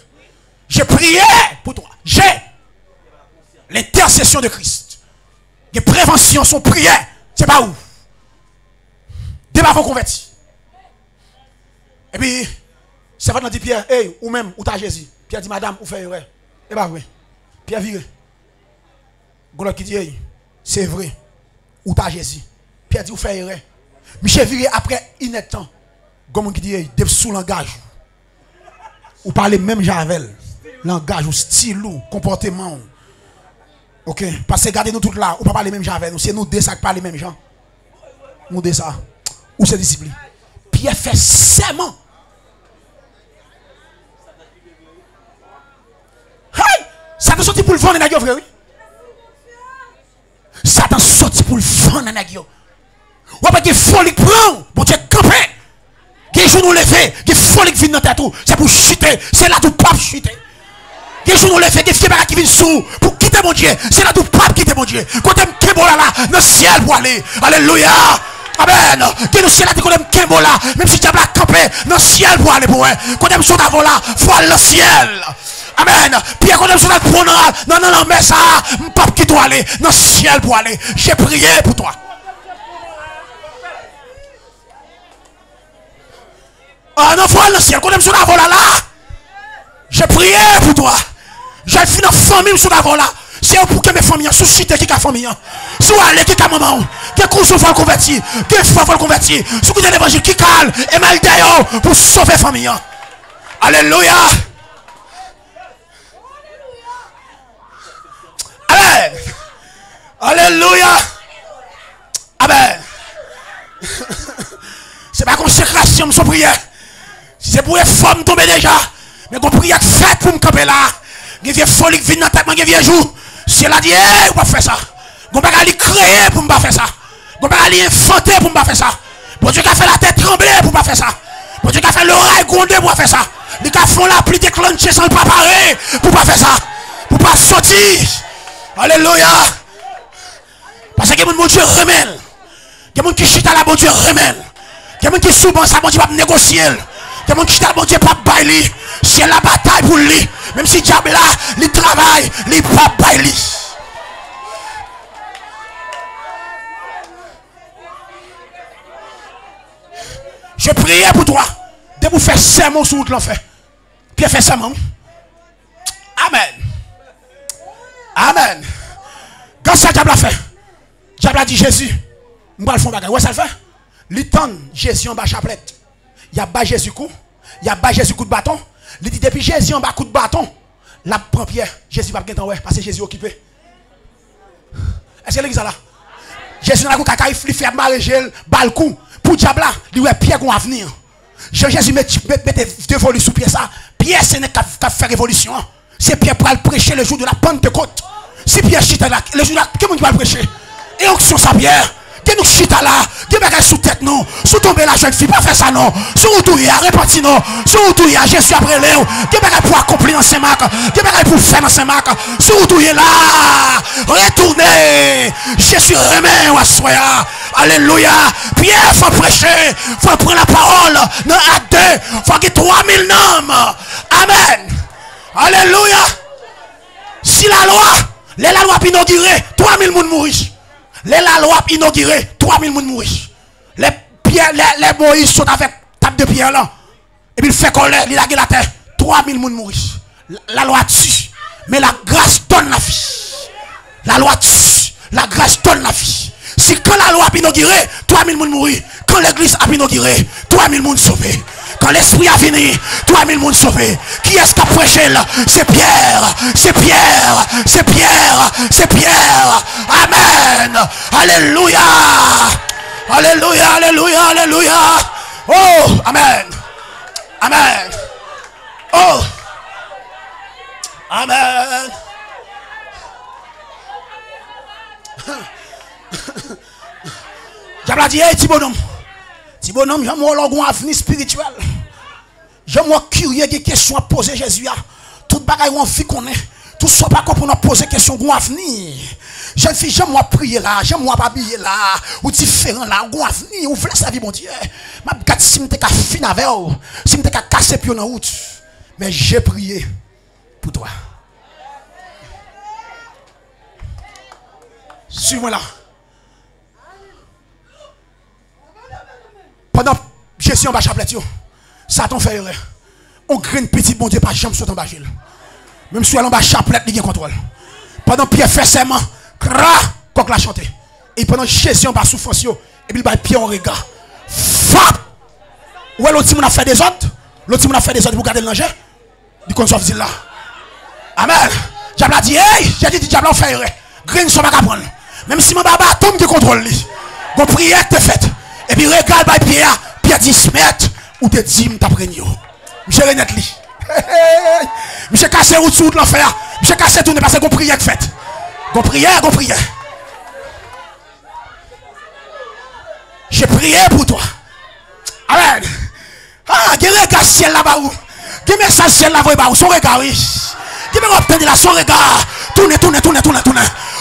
A: J'ai prié pour toi. J'ai l'intercession de Christ. Les préventions sont prières. C'est pas où. Débat pour convertir. Et puis, ça va dire Pierre, hey, ou même, ou t'as Jésus. Pierre dit, madame, ou fait erreur. Et bah oui. Pierre vire. Goulotte qui dit, hey, c'est vrai. Ou t'as Jésus. Pierre dit, ou fait erreur. Michel vire après un temps. Comme qui dit, hey, des sous langage. Ou parler même Javel. Langage ou style ou comportement. Ok. Parce que regardez nous toutes là. Ou pas parler même Javel. C'est nous deux ça qui parlent les mêmes gens. Nous deux ça. Ou c'est discipline. Pierre fait serment. Hey! Satan sorti pour le vendre dans frère. Satan sorti pour le vendre dans la ou pas qu'il faut le prendre pour te camper. Qu'il joue nous lever, qu'il faut le vient dans ta trou. C'est pour chuter. C'est là tout pape chuter. Qu'il joue nous lever, qu'il fièvre qui vient sous pour quitter mon Dieu. C'est là tout pape quitter mon Dieu. Quand t'aimes Kembola là, dans le ciel pour aller. Alléluia. Amen. Que nous ciel là, quand t'aimes Kembola, même si tu as campé, dans le ciel pour aller pour eux. Quand t'aimes son avant là, faut aller dans le ciel. Amen. Puis quand t'aimes son avant non, mais ça, pape qui doit aller dans le ciel pour aller. J'ai prié pour toi. Ah non, faut aller dans le ciel. Quand t'aimes son avant là, j'ai prié pour toi. J'ai fini dans la famille sur la là. C'est pour que mes familles suscitent qui a famille. Si vous allez, qui a maman, qui a cousin faut le convertir, qui a frère faut le convertir. Si vous avez l'évangile qui calme et mal d'ailleurs pour sauver la famille. Alléluia. Amen. Alléluia. Amen. C'est pas consécration, son prière. C'est pour les femmes tomber déjà. Mais qu'on prière faite pour me camper là. Il y a folie qui vient dans la tête, il y a jour. Si elle a dit, on va faire ça. On va aller créer pour ne pas faire ça. On va aller inventer pour ne pas faire ça. Bon Dieu qui a fait la tête trembler pour ne pas faire ça. Bon Dieu qui a fait l'oreille gronder pour ne pas faire ça. Les gars font la pluie déclenchée sans le préparer pour ne pas faire ça. Pour ne pas sortir. Alléluia. Parce que mon Dieu remèle. Il y a des gens qui chute à la bon Dieu remèle. Il y a des gens qui souvent ça bon Dieu va négocier. Il y a des gens qui chute à la bon Dieu pas bailler. C'est la bataille pour lui. Même si diable là, il travaille, il pas bailler. Je priais pour toi. De vous faire serment sur tout l'enfer. Pierre fait serment. Amen. Amen. Quand ça diable a fait, diable a dit Jésus, on va le faire bagage. Ouais, ça le fait. L'étend Jésus en bas chaplette. Il y a bas Jésus coup. Il y a bas Jésus coup de bâton. Il dit depuis Jésus en bas coup de bâton. La prend Pierre. Jésus va bien ouais parce que Jésus est occupé. Est-ce que l'église là? Jésus n'a pas de il fait marégel, balcou. Pour diable là, il dit Pierre qu'on va venir. Jésus met dévolu sous Pierre ça. Pierre ce n'est qu'à faire révolution. C'est Pierre pour aller prêcher le jour de la Pentecôte. Si Pierre chita là, le jour là, comment il va prêcher? Et onction sa Pierre. Que nous chita là, que bagage sous tête non, sous tomber la jeune fille, pas faire ça non, sous retourner, répartir non, sous retourner, Jésus après Léo, que bagage pour accomplir dans ces marques, que bagage pour faire dans ces marques, sous retourner là, retourner, Jésus remet ou assoya, alléluia, Pierre faut prêcher, faut prendre la parole, dans acte 2, faut qu'il y ait 3000 noms, amen, alléluia, si la loi inaugurée, 3000 personnes mourent. La loi inaugurée, 3000 personnes mourent. Les Moïse sont avec table de pierre là. Et puis il fait colère, il a la terre. 3000 personnes mourent. La loi tue. Mais la grâce donne la vie. La loi tue. La grâce donne la vie. Si quand la loi a inaugurée, 3000 personnes mourent. Quand l'église a inauguré, 3000 personnes sauvées. Quand l'esprit a fini, 3000 personnes sauvées. Qui est-ce qui a prêché là? C'est Pierre. C'est Pierre. C'est Pierre. C'est Pierre. Amen. Alléluia. Alléluia. Alléluia. Alléluia. Oh, amen. Amen. Oh. Amen. Diable a dit, hey, petit bonhomme. Petit bonhomme, j'ai mon avenir spirituel. J'ai mon curieux des questions à poser Jésus. Tout bagaille on vit qu'on est. Tout ça pas qu'on peut poser question gon avenir. Jeune fille, j'aime moi prier là, j'aime moi habiller là, ou différent là, gon avenir, ou voulez sa vie mon Dieu. M'a gâte si m'te ka fin avec ou, si m'te ka casser pied dans route. Mais j'ai prié pour toi. Suis-moi là. Pendant Jésus en bas chapelet, Satan fait erreur. On graine petit bon Dieu pas jamais sauter en bas. Même si elle en bas chapelet, il y a contrôle. Pendant Pierre fait serment, coq l'a chanté. Et pendant Jésus en bas souffrance, et puis il Pierre en regard. Fap! Ouais, l'autre monde a fait des autres. L'autre monde a fait des autres pour garder le danger. Du coup, on s'en là. Amen. Diable a dit, hey, j'ai dit, diable a fait erreur. Graine soit pas prendre. Même si mon baba tombe qui contrôle lui. Bon prière te faite. Et puis regarde by Pierre, Pierre 10 mètres, ou te dit, m'ta prenio. Monsieur Renette li. Monsieur cassé ou dessous de l'enfer. Monsieur cassé tout, parce que vous prière fait. Vous prière, vous prière. J'ai prié pour toi. Amen. Ah, il y a un regard ciel là-bas où. Il y a un message ciel là-bas où. Son regard, oui. Il y a un obtenir là, son regard. Tournez.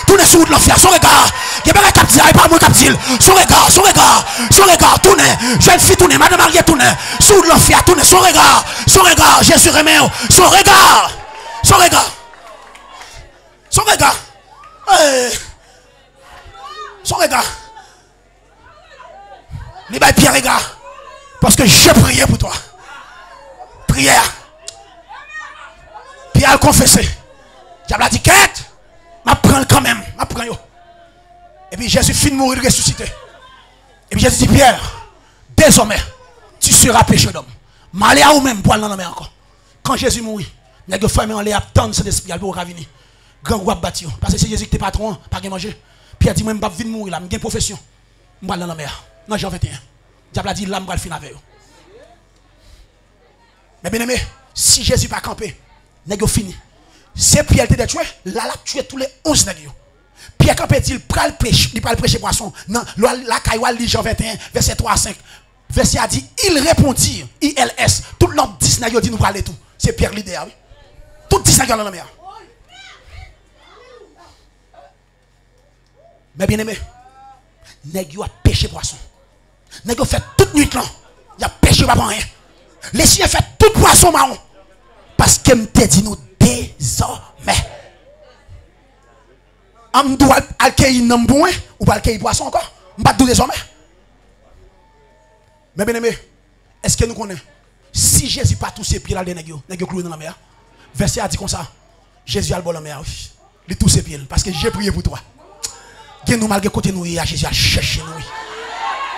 A: Tournez sur l'enfer, son regard. Il y a un cap dit, pas moi cap dit. Son regard, tournez. Jeune fille, tournez. Madame Marie, tournez. Sur l'enfer, tournez. Son regard. Jésus remet. Son regard. Les bails Pierre regard. Parce que j'ai prié pour toi. Prière. Pierre a confessé. Diable a dit, quête. M'apprends quand même. M'apprends yo. Et puis Jésus finit de mourir, ressuscité. Et puis Jésus dit, Pierre, désormais, tu seras pécheur d'homme. Malé à ou même pour aller dans la mer encore. Quand Jésus mourit, il y a des femmes en l'air attendre cet esprit pour venir. Grand roi bâti. Parce que c'est Jésus qui est patron, pas de manger. Pierre dit, moi, je ne vais pas venir mourir là, je une profession.
B: Je vais dans la mer. Dans Jean 21. Diable a dit, là, je vais le finir avec eux. Mais bien aimé, si Jésus pas campé, nèg fini. C'est Pierre qui a tué, là, la tué tous les 11 nèg. Pierre campé dit, il pral prêcher poisson. Non, la caille lit Jean 21, verset 3 à 5. Verset a dit, il répondit, ILS, tout le monde 10 nèg dit nous parler tout. C'est Pierre leader, oui. Tout 10 nèg dans la mer. Mais bien aimé, nèg a pêché poisson. Nèg fait toute nuit là. Il a pêché pas rien. Les chiens fait tout poisson marron. Parce que m'te dit nous désormais. On doit accueillir nan bon ou pas accueillir poisson encore. M'pas tout désormais. Mais bien aimé, est-ce que nous connaissons si Jésus pas tous ses pieds là les nèg cloué dans la mer. Verset a dit comme ça. Jésus a le bon la mer. Il tous ses pieds parce que j'ai prié pour toi. Nous malgré côté nous Jésus a cherché nous.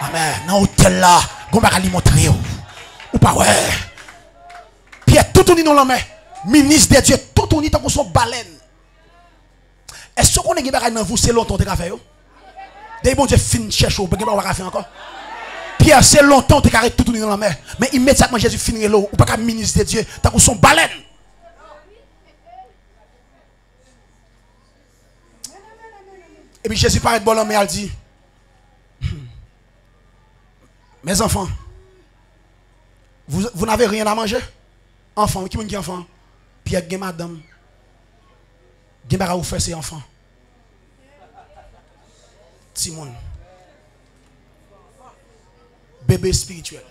B: Amen. Dans hôtel là, on va lui montrer ou pas ouais. Pierre tout tourné dans la main. Ministre de Dieu tout tourné tant qu'on son baleine. Est-ce qu'on est gagné dans vous c'est longtemps de faire yo? Des bon Dieu fin chercher pas va faire encore. Pierre c'est longtemps de carré tout tourné dans la main. Mais immédiatement Jésus finit l'eau ou pas qu'un ministre de Dieu tant qu'on son baleine. Et puis Jésus paraît bon mais elle dit mes enfants, vous n'avez rien à manger? Enfants, qui est enfant? Pierre, madame, qui est vous faire ces enfants? Simon, bébé spirituel.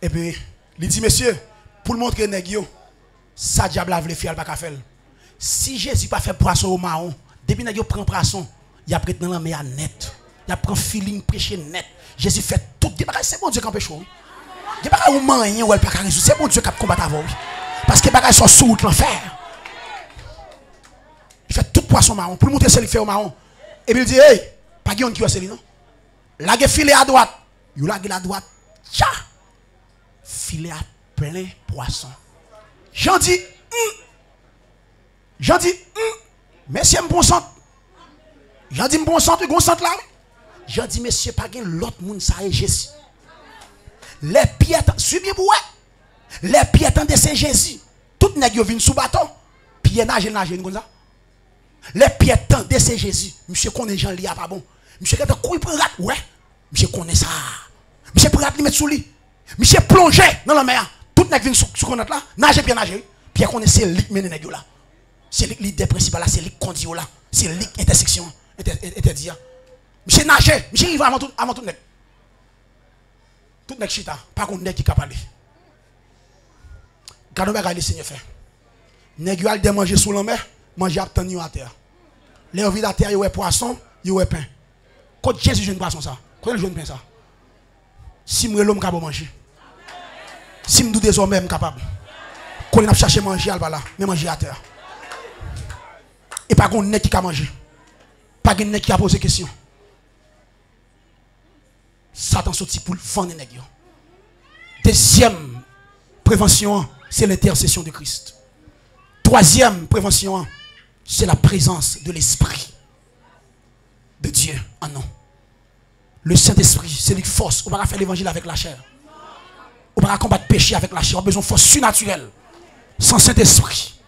B: Et puis, il dit, monsieur, pour le montrer nègre, ça diable a voulu faire le pas faire. Si Jésus pas fait poisson au marron, depuis nègre prend poisson, il a pris dans la mer net. Il a pris feeling prêcher net. Jésus fait tout. C'est bon Dieu qui empêche. Il n'y a pas de moyen où elle peut résoudre. C'est bon Dieu qui combat avant. Parce que les bagages sont sous route l'enfer. Il fait tout poisson marron. Pour montrer ce qu'il fait au marron. Et puis il dit, hey, pas de qui va c'est non? La filet à droite. Il la à droite. Tcha. Filet à plein poisson. J'en dis, monsieur, bon sang. J'en dis, bon sang, bon sang là. J'en dis, monsieur, pas de l'autre monde, ça est Jésus. Les pieds, suis bien pour les pieds de c'est Jésus. Tout nèg yo vinn sous bateau. Pieds nage comme ça. Les pieds de c'est Jésus. Monsieur connaît Jean li a pas bon. Monsieur quand couille prend rat, ouais. Monsieur connaît ça. Monsieur prend rat li mettre sous lui. Monsieur plongé dans la mer. Tout nèg vinn sous connaître là, nager bien nager. Puis connaît c'est lui mène nèg yo là. C'est lui l'idée principale là, c'est lui conduit là. C'est lui intersection interdit. Monsieur nager, monsieur il va avant tout nèg. Tout nèg chita, pas contre nèg qui capable. Gardons bagay le Seigneur fait. Nèg yo al de manger sous la mer, manger attendre à terre. Les vide à terre, yo ouais poisson, yo ouais pain. Quand Jésus jeune poisson ça, quand il jeune pain ça. Si moi l'homme capable manger. Si me désormais capable. Quand il a cherché manger al là, mais manger à terre. Et pas contre nèg qui a manger. Pas contre nèg qui a posé question. Satan sorti pour vendre nèg yo. Deuxième prévention, c'est l'intercession de Christ. Troisième prévention, c'est la présence de l'Esprit de Dieu en nous. Le Saint-Esprit, c'est une force. On ne va pas faire l'évangile avec la chair. On ne va pas combattre le péché avec la chair. On a besoin de force surnaturelle. Sans Saint-Esprit,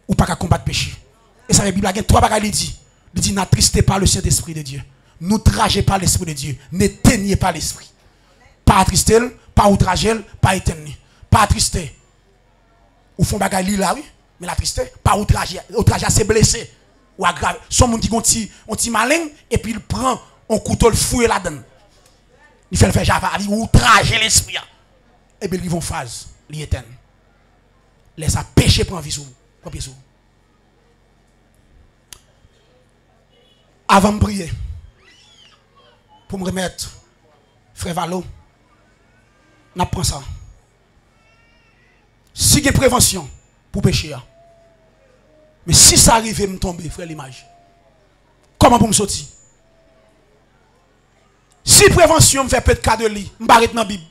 B: on ne va pas combattre le péché. Et ça, la Bible a trois bagages. Il dit, n'attristez pas le Saint-Esprit de Dieu. N'outragez pas l'Esprit de Dieu. N'éteignez pas l'Esprit. Pas attrister, pas outrager, pas éteindre. Pas attrister. Ou font bagaille là, oui. Mais l'attrister, pas outrager. Outrager, c'est blessé. Ou aggraver. Son monde qui ont malin et puis il prend un couteau, le fouille là-dedans. Il fait le faire java, il outrage l'esprit. Et puis ils vont phase, ils éteignent. Laisse à pécher pour un vie sous. Avant de prier, pour me remettre, frère Valo, on prend ça. Si il y a prévention pour pécher, mais si ça arrive, me tomber, frère l'image, comment pour me sortir? Si prévention me fait peu de cas de lit, je m'arrête dans la Bible.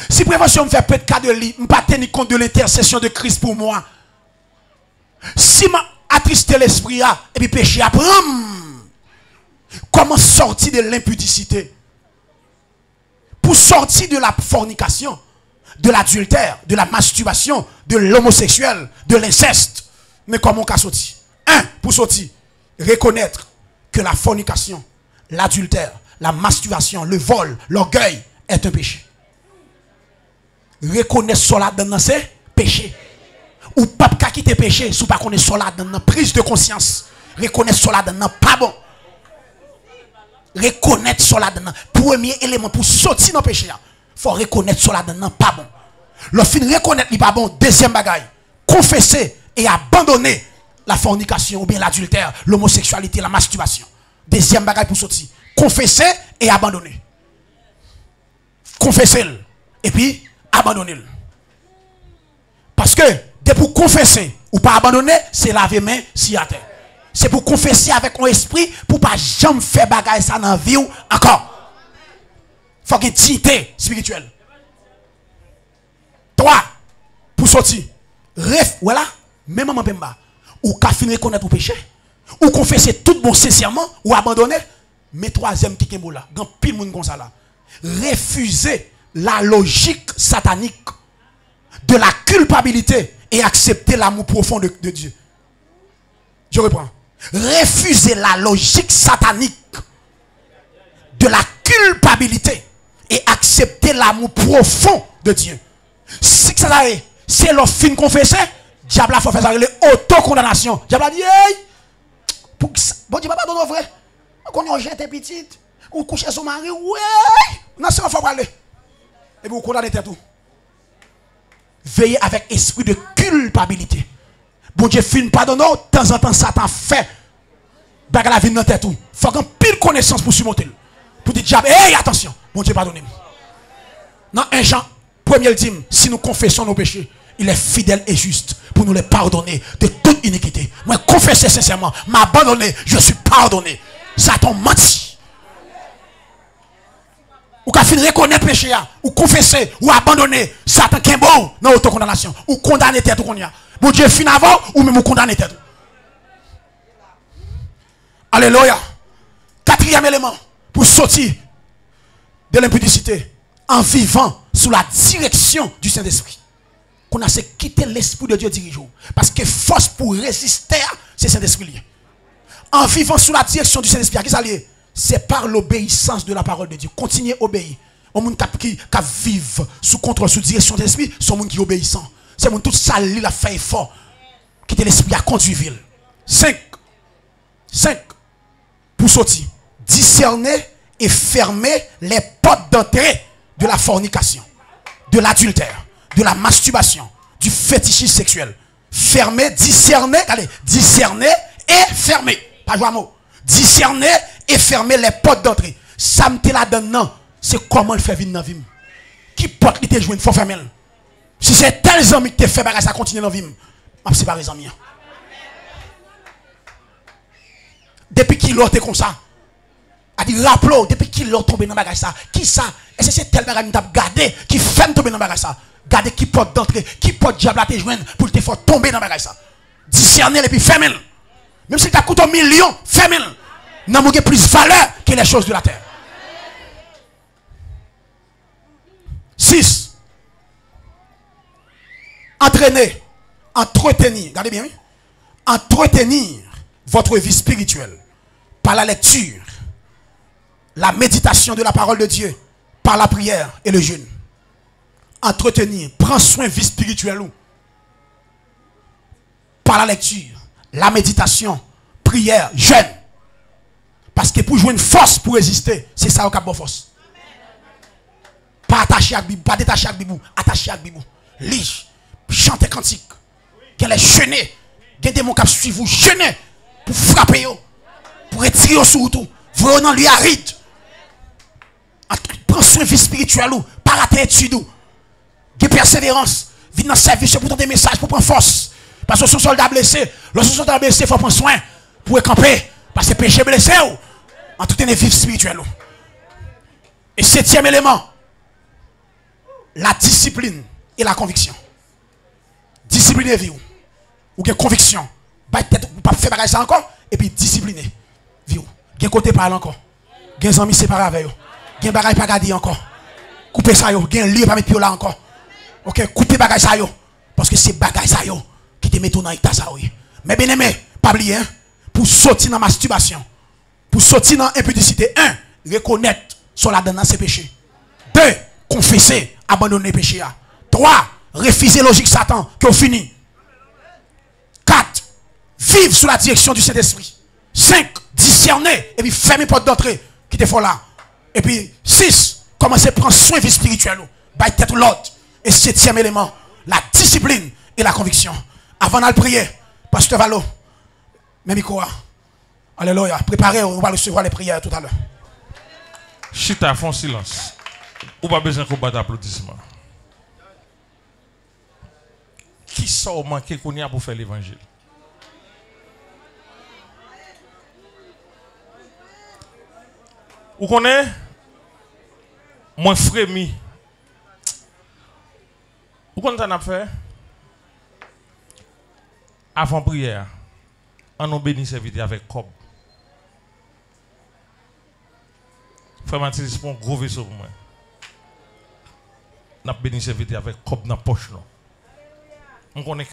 B: Si prévention me fait peu de cas de lit, je ne vais pas tenir compte de l'intercession de Christ pour moi. Si je attristé l'esprit et puis péché après, Comment sortir de l'impudicité? Pour sortir de la fornication, de l'adultère, de la masturbation, de l'homosexuel, de l'inceste. Mais comment on peut sortir? Pour sortir, reconnaître que la fornication, l'adultère, la masturbation, le vol, l'orgueil est un péché. Reconnaître cela dans ses péchés. Ou pas quitter péché, si vous ne connaissez pas cela dans la prise de conscience. Reconnaître cela dans pas bon. Reconnaître cela dans le premier élément pour sortir dans le péché. Il faut reconnaître cela dans pas bon. Le fin reconnaître n'est pas bon. Deuxième bagaille, confesser et abandonner la fornication ou bien l'adultère, l'homosexualité, la masturbation. Deuxième bagaille pour sortir. Confesser et abandonner. Confesser et puis abandonner. Parce que dès pour confesser ou pas abandonner, c'est laver main si à terre. C'est pour confesser avec un esprit pour pas jamais faire bagaille ça dans la vie ou encore. Faut qu'il y ait une dignité spirituelle. 3. Pour sortir. Voilà. Même maman Pemba. Ou qu'à finir connaître ton péché. Ou confesser tout bon sincèrement. Ou abandonner. Mais troisième qui est là. Quand pile monde comme ça là. Refuser la logique satanique de la culpabilité et accepter l'amour profond de Dieu. Je reprends. Refuser la logique satanique de la culpabilité et accepter l'amour profond de Dieu. Si ça est, c'est le fin confessé, diable a fait ça l'autocondamnation. Diable a dit, hey, bon Dieu, papa, donne vrai. Quand on jette petite, ou couche son mari, ouais, non, c'est un faut parler. Et vous condamnez tout. Veillez avec esprit de culpabilité. Bon Dieu fin pardonne, de temps en temps Satan fait bagarre la vie dans tête tout. Faut qu'on pile connaissance pour surmonter. Pour dire diable, hey attention, bon Dieu pardonnez-moi. Dans 1 Jean, premier dit, si nous confessons nos péchés, il est fidèle et juste pour nous les pardonner de toute iniquité. Moi confesser sincèrement, m'abandonner, je suis pardonné. Satan menti. Ou qu'à finir reconnaître péché, ou confesser, ou abandonner, Satan qui est bon dans l'autocondamnation, ou condamner tête qu'on y a. Bon Dieu fin avant, ou même condamner tête. Alléluia. 4e élément, pour sortir de l'impudicité, en vivant sous la direction du Saint-Esprit. Qu'on a quitter l'Esprit de Dieu dirigeant. Parce que force pour résister, c'est Saint-Esprit. En vivant sous la direction du Saint-Esprit, qui s'allie? C'est par l'obéissance de la parole de Dieu. Continuez à obéir. Un monde qui vivent sous contrôle, sous direction de l'esprit, c'est un monde qui est obéissant. C'est un monde tout sali, la fait fort. Quitter l'esprit à conduire ville. 5. Pour sortir. Discerner et fermer les portes d'entrée de la fornication, de l'adultère, de la masturbation, du fétichisme sexuel. Fermer, discerner, allez, discerner et fermer. Pas jouer à mot. Discerner et fermer les portes d'entrée. Ça me là dedans, c'est comment le faire vivre dans la vie. Qui porte li te jouer, il faut fermer. Si c'est tel amis qui te fait bagage, ça continue dans la vie. Je sais pas les amis. Depuis qu'il l'autre comme ça, a dit rappelons, depuis qu'il l'autre tombé dans bagage ça, qui ça? Est-ce que c'est tel bagage qui gardé, qui fait tomber dans bagage ça? Gardez qui porte d'entrée, qui porte diable à te joindre pour te faire tomber dans bagage ça. Discerner et puis fermer. Même si tu as coûté 1 million, fermez. N'a pas plus valeur que les choses de la terre. 6. Entraîner, entretenir, regardez bien, oui? Entretenir votre vie spirituelle par la lecture, la méditation de la parole de Dieu, par la prière et le jeûne. Entretenir, prends soin de vie spirituelle par la lecture, la méditation, prière, jeûne. Parce que pour jouer une force pour résister, c'est ça au cap de force. Pas attaché à Bibou, pas détaché à Bibou, attaché à Bibou. Lige, chantez cantique. Qu'elle est jeûnée. Qu'il y a des démons qui suivent vous, jeûnez pour frapper, pour retirer au sous tout. Vous dans lui aride. Prends soin de vie spirituelle, par la étude, de persévérance. Viens dans le service pour donner des messages, pour prendre force. Parce que son soldat blessé, lorsque son soldat blessé, il faut prendre soin pour camper. Parce que péché blessé, en tout est vif spirituel. Et 7e élément, la discipline et la conviction. Discipliner vie ou que conviction. Pas peut-être pas faire bagage ça encore et puis discipliner vie. Gen côté parle encore. Gen amis séparés avec eux. Gen bagay pas garder encore. Coupez ça yo, gen lieu pas mettre là encore. OK, coupez bagay ça yo parce que c'est bagay ça yo qui te met dans état ça oui. Mais bien aimé, pas oublier hein, pour sortir dans masturbation, pour sortir dans impudicité, 1, reconnaître sur la dedans ses péchés. 2, confesser, abandonner péché. 3, refuser logique Satan qui ont fini. 4, vivre sous la direction du Saint-Esprit. 5, discerner et puis fermer porte d'entrée qui te font là. Et puis 6, commencer à prendre soin de vie spirituelle. By tête l'autre. Et 7e élément, la discipline et la conviction. Avant de prier, Pasteur Valo, même quoi. Alléluia. Préparez, on va recevoir les prières tout à l'heure.
C: Chita, font silence. Ou pas besoin qu'on batte applaudissement. Qui sort manquer qu'on y a pour faire l'évangile? Vous connaissez? Moi frémi. Vous connaissez ça n'a fait? Avant prière, on a béni serviteur avec cob. Frère Mathilde, c'est un gros vaisseau pour moi. On a béni serviteur avec cob dans la poche. On connaît